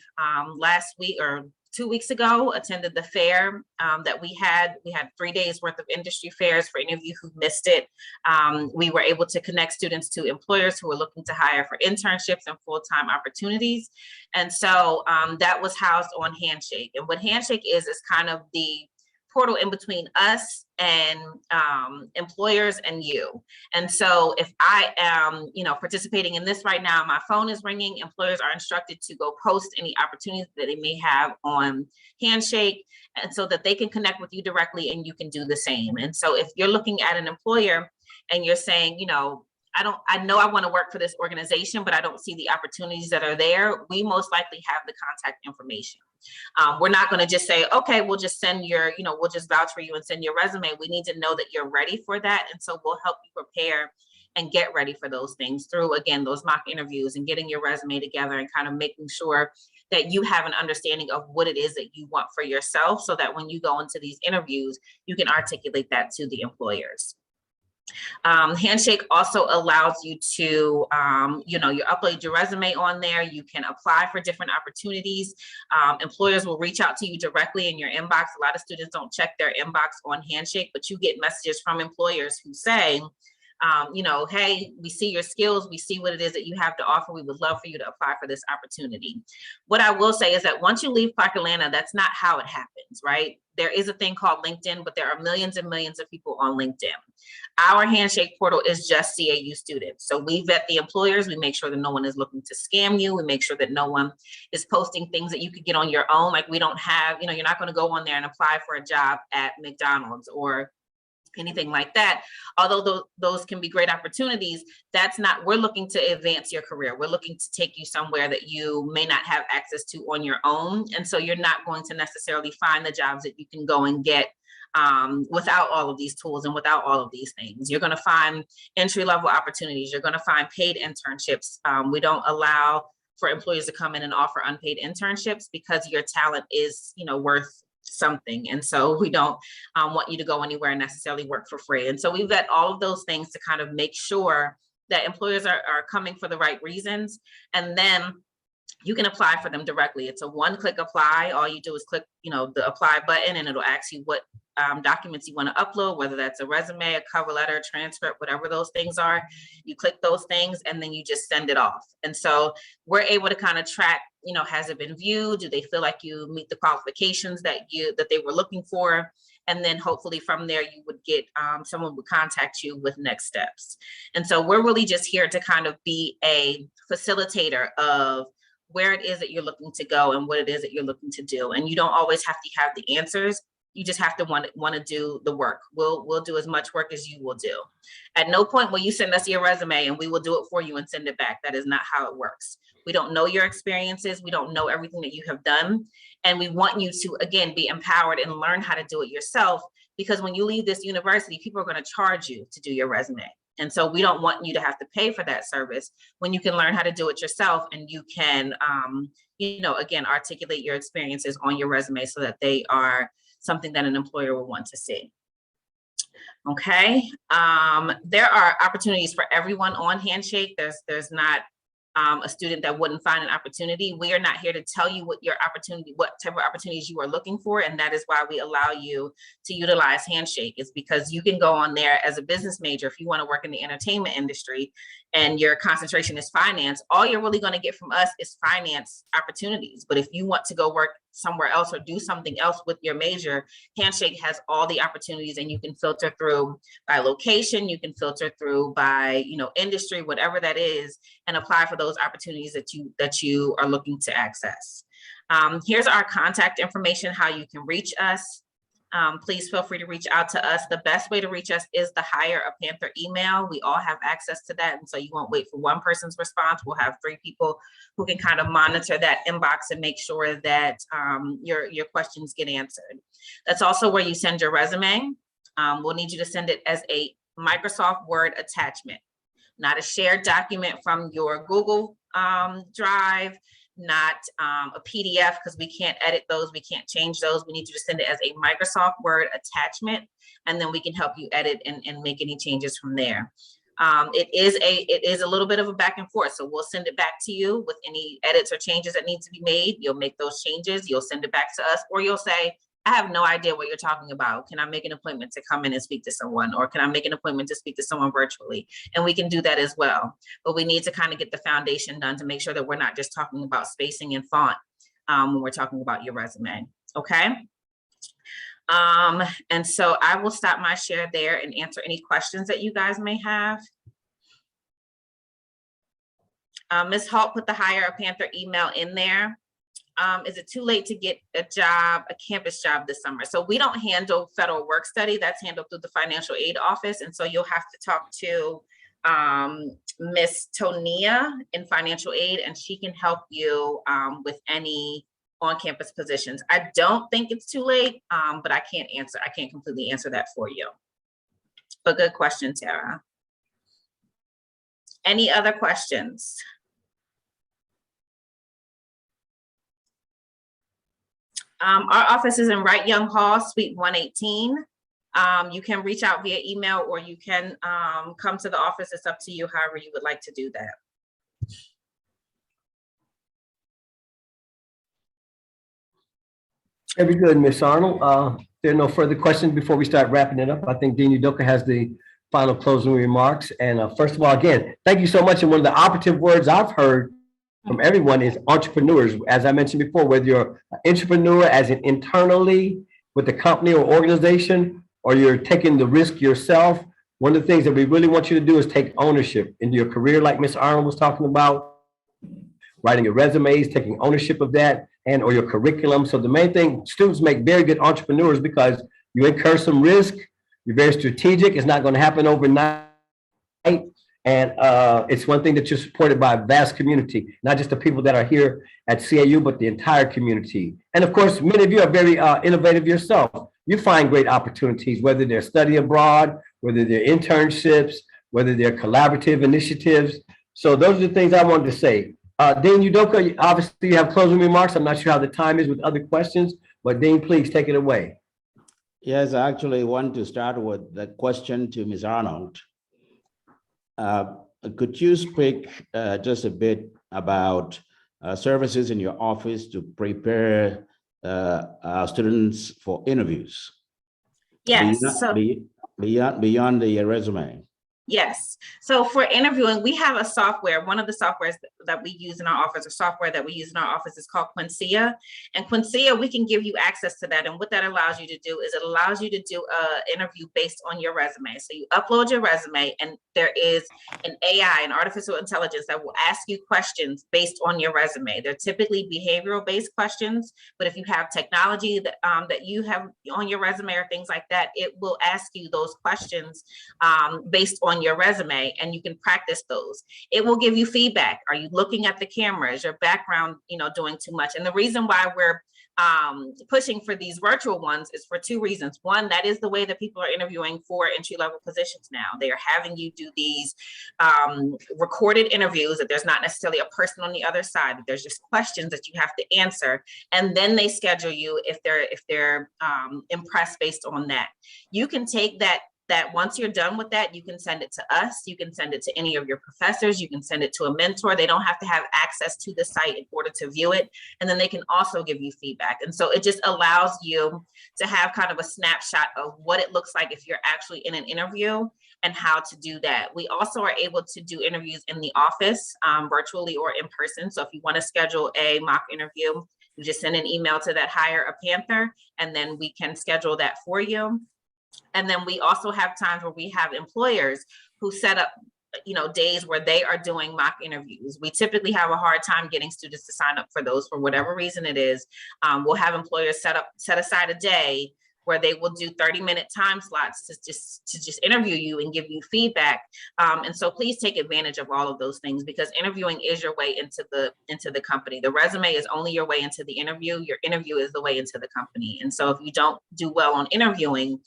last week or 2 weeks ago, attended the fair that we had. We had 3 days worth of industry fairs. For any of you who missed it, we were able to connect students to employers who were looking to hire for internships and full-time opportunities. And so that was housed on Handshake. And what Handshake is kind of the portal in between us and employers and you. And so if I am, participating in this right now, my phone is ringing, employers are instructed to go post any opportunities that they may have on Handshake, and so that they can connect with you directly and you can do the same. And so if you're looking at an employer and you're saying, I know I want to work for this organization, but I don't see the opportunities that are there, we most likely have the contact information. We're not going to just say, okay, we'll just send your, we'll just vouch for you and send your resume. We need to know that you're ready for that. And so we'll help you prepare and get ready for those things through, again, those mock interviews and getting your resume together and kind of making sure that you have an understanding of what it is that you want for yourself, so that when you go into these interviews, you can articulate that to the employers. Handshake also allows you to, you upload your resume on there. You can apply for different opportunities. Employers will reach out to you directly in your inbox. A lot of students don't check their inbox on Handshake, but you get messages from employers who say, hey, we see your skills, we see what it is that you have to offer. We would love for you to apply for this opportunity. What I will say is that once you leave Clark Atlanta, that's not how it happens, right? There is a thing called LinkedIn, but there are millions and millions of people on LinkedIn. Our Handshake portal is just CAU students. So we vet the employers. We make sure that no one is looking to scam you. We make sure that no one is posting things that you could get on your own. Like we don't have, you're not going to go on there and apply for a job at McDonald's or anything like that. Although those can be great opportunities, that's not, we're looking to advance your career. We're looking to take you somewhere that you may not have access to on your own. And so you're not going to necessarily find the jobs that you can go and get without all of these tools and without all of these things. You're going to find entry-level opportunities. You're going to find paid internships. We don't allow for employers to come in and offer unpaid internships because your talent is, worth something. And so we don't want you to go anywhere and necessarily work for free. And so we vet all of those things to kind of make sure that employers are coming for the right reasons. And then you can apply for them directly. It's a one-click apply. All you do is click, the apply button, and it'll ask you what documents you want to upload, whether that's a resume, a cover letter, a transcript, whatever those things are. You click those things and then you just send it off. And so we're able to kind of track, has it been viewed? Do they feel like you meet the qualifications that they were looking for? And then hopefully from there, you would get, someone would contact you with next steps. And so we're really just here to kind of be a facilitator of where it is that you're looking to go and what it is that you're looking to do. And you don't always have to have the answers. You just have to want to do the work. We'll do as much work as you will do. At no point will you send us your resume and we will do it for you and send it back. That is not how it works. We don't know your experiences. We don't know everything that you have done. And we want you to, again, be empowered and learn how to do it yourself, because when you leave this university, people are going to charge you to do your resume. And so we don't want you to have to pay for that service when you can learn how to do it yourself, and you can, again, articulate your experiences on your resume so that they are something that an employer will want to see. Okay. There are opportunities for everyone on Handshake. There's not a student that wouldn't find an opportunity. We are not here to tell you what type of opportunities you are looking for. And that is why we allow you to utilize Handshake, is because you can go on there as a business major. If you want to work in the entertainment industry and your concentration is finance, all you're really going to get from us is finance opportunities. But if you want to go work somewhere else or do something else with your major, Handshake has all the opportunities, and you can filter through by location, you can filter through by, industry, whatever that is, and apply for those opportunities that you are looking to access. Here's our contact information, how you can reach us. Please feel free to reach out to us. The best way to reach us is the Hire a Panther email. We all have access to that. And so you won't wait for one person's response. We'll have 3 people who can kind of monitor that inbox and make sure that your questions get answered. That's also where you send your resume. We'll need you to send it as a Microsoft Word attachment, not a shared document from your Google Drive, not a PDF, because we can't edit those, we can't change those. We need you to send it as a Microsoft Word attachment, and then we can help you edit and make any changes from there. It is a little bit of a back and forth, so we'll send it back to you with any edits or changes that need to be made. You'll make those changes, you'll send it back to us, or you'll say, I have no idea what you're talking about. Can I make an appointment to come in and speak to someone? Or can I make an appointment to speak to someone virtually? And we can do that as well. But we need to kind of get the foundation done to make sure that we're not just talking about spacing and font when we're talking about your resume. Okay. And so I will stop my share there and answer any questions that you guys may have. Ms. Hall put the Hire a Panther email in there. Is it too late to get a job, a campus job this summer? So we don't handle federal work study. That's handled through the financial aid office. And so you'll have to talk to Miss Tonia in financial aid, and she can help you with any on-campus positions. I don't think it's too late, but I can't completely answer that for you. But good question, Tara. Any other questions? Our office is in Wright Young Hall, Suite 118. You can reach out via email, or you can come to the office. It's up to you, however you would like to do that. Very good, Ms. Arnold. There are no further questions before we start wrapping it up. I think Dean Udoka has the final closing remarks. And first of all, again, thank you so much. And one of the operative words I've heard from everyone is entrepreneurs. As I mentioned before, whether you're an entrepreneur as in internally with the company or organization, or you're taking the risk yourself, one of the things that we really want you to do is take ownership in your career, like Ms. Arnold was talking about, writing your resumes, taking ownership of that, and or your curriculum. So the main thing, students make very good entrepreneurs because you incur some risk, you're very strategic, it's not going to happen overnight. And it's one thing that you're supported by a vast community, not just the people that are here at CAU, but the entire community. And of course, many of you are very innovative yourself. You find great opportunities, whether they're study abroad, whether they're internships, whether they're collaborative initiatives. So those are the things I wanted to say. Dean Udoka, obviously you have closing remarks. I'm not sure how the time is with other questions, but Dean, please take it away. Yes, I actually want to start with the question to Ms. Arnold. Could you speak just a bit about services in your office to prepare our students for interviews? Yes. Beyond the resume. Yes. So for interviewing, we have a software. One of the softwares that we use in our office, or software that we use in our office, is called Quincia. And Quincia, we can give you access to that. And what that allows you to do is it allows you to do an interview based on your resume. So you upload your resume, and there is an AI, an artificial intelligence, that will ask you questions based on your resume. They're typically behavioral-based questions, but if you have technology that that you have on your resume or things like that, it will ask you those questions based on your resume, and you can practice those. It will give you feedback. Are you looking at the camera? Is your background, doing too much? And the reason why we're pushing for these virtual ones is for two reasons. One, that is the way that people are interviewing for entry-level positions now. They are having you do these recorded interviews, that there's not necessarily a person on the other side, but there's just questions that you have to answer, and then they schedule you if they're impressed based on that. You can take that once you're done with that, you can send it to us, you can send it to any of your professors, you can send it to a mentor. They don't have to have access to the site in order to view it. And then they can also give you feedback. And so it just allows you to have kind of a snapshot of what it looks like if you're actually in an interview and how to do that. We also are able to do interviews in the office, virtually or in person. So if you want to schedule a mock interview, you just send an email to that Hire a Panther, and then we can schedule that for you. And then we also have times where we have employers who set up, days where they are doing mock interviews. We typically have a hard time getting students to sign up for those for whatever reason it is. We'll have employers set aside a day where they will do 30-minute time slots to just interview you and give you feedback. And so please take advantage of all of those things, because interviewing is your way into the company. The resume is only your way into the interview. Your interview is the way into the company. And so if you don't do well on interviewing,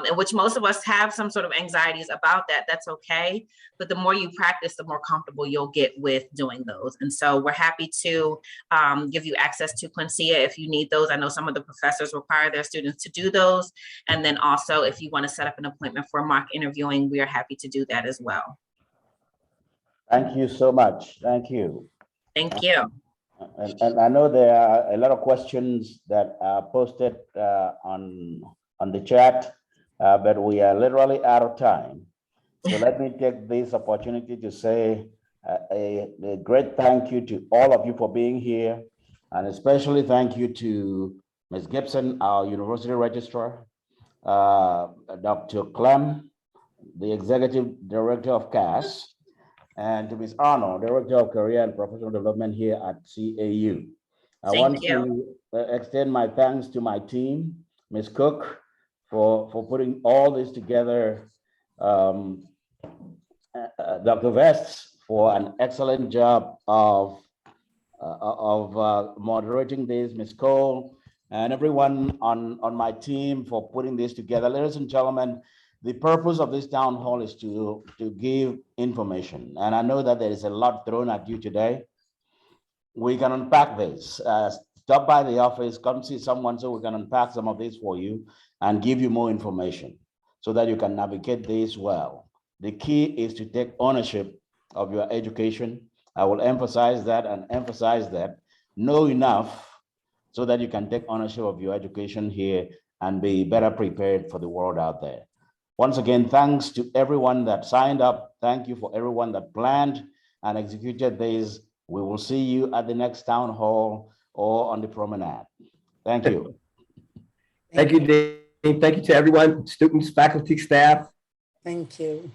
in which most of us have some sort of anxieties about that, that's okay. But the more you practice, the more comfortable you'll get with doing those. And so we're happy to give you access to Quincia if you need those. I know some of the professors require their students to do those. And then also, if you want to set up an appointment for mock interviewing, we are happy to do that as well. Thank you so much. Thank you. Thank you. And I know there are a lot of questions that are posted on the chat, but we are literally out of time. So let me take this opportunity to say a great thank you to all of you for being here, and especially thank you to Ms. Gibson, our university registrar, Dr. Clem, the executive director of CAS, and to Ms. Arnold, director of career and professional development here at CAU. I want to extend my thanks to my team, Ms. Cook, for putting all this together, Dr. Vest for an excellent job of moderating this, Ms. Cole, and everyone on my team for putting this together. Ladies and gentlemen, the purpose of this town hall is to give information. And I know that there is a lot thrown at you today. We can unpack this. Stop by the office, come see someone so we can unpack some of this for you and give you more information so that you can navigate this well. The key is to take ownership of your education. I will emphasize that and emphasize that. Know enough so that you can take ownership of your education here and be better prepared for the world out there. Once again, thanks to everyone that signed up. Thank you for everyone that planned and executed this. We will see you at the next town hall or on the promenade. Thank you. Thank you, Dean. Thank you to everyone, students, faculty, staff. Thank you.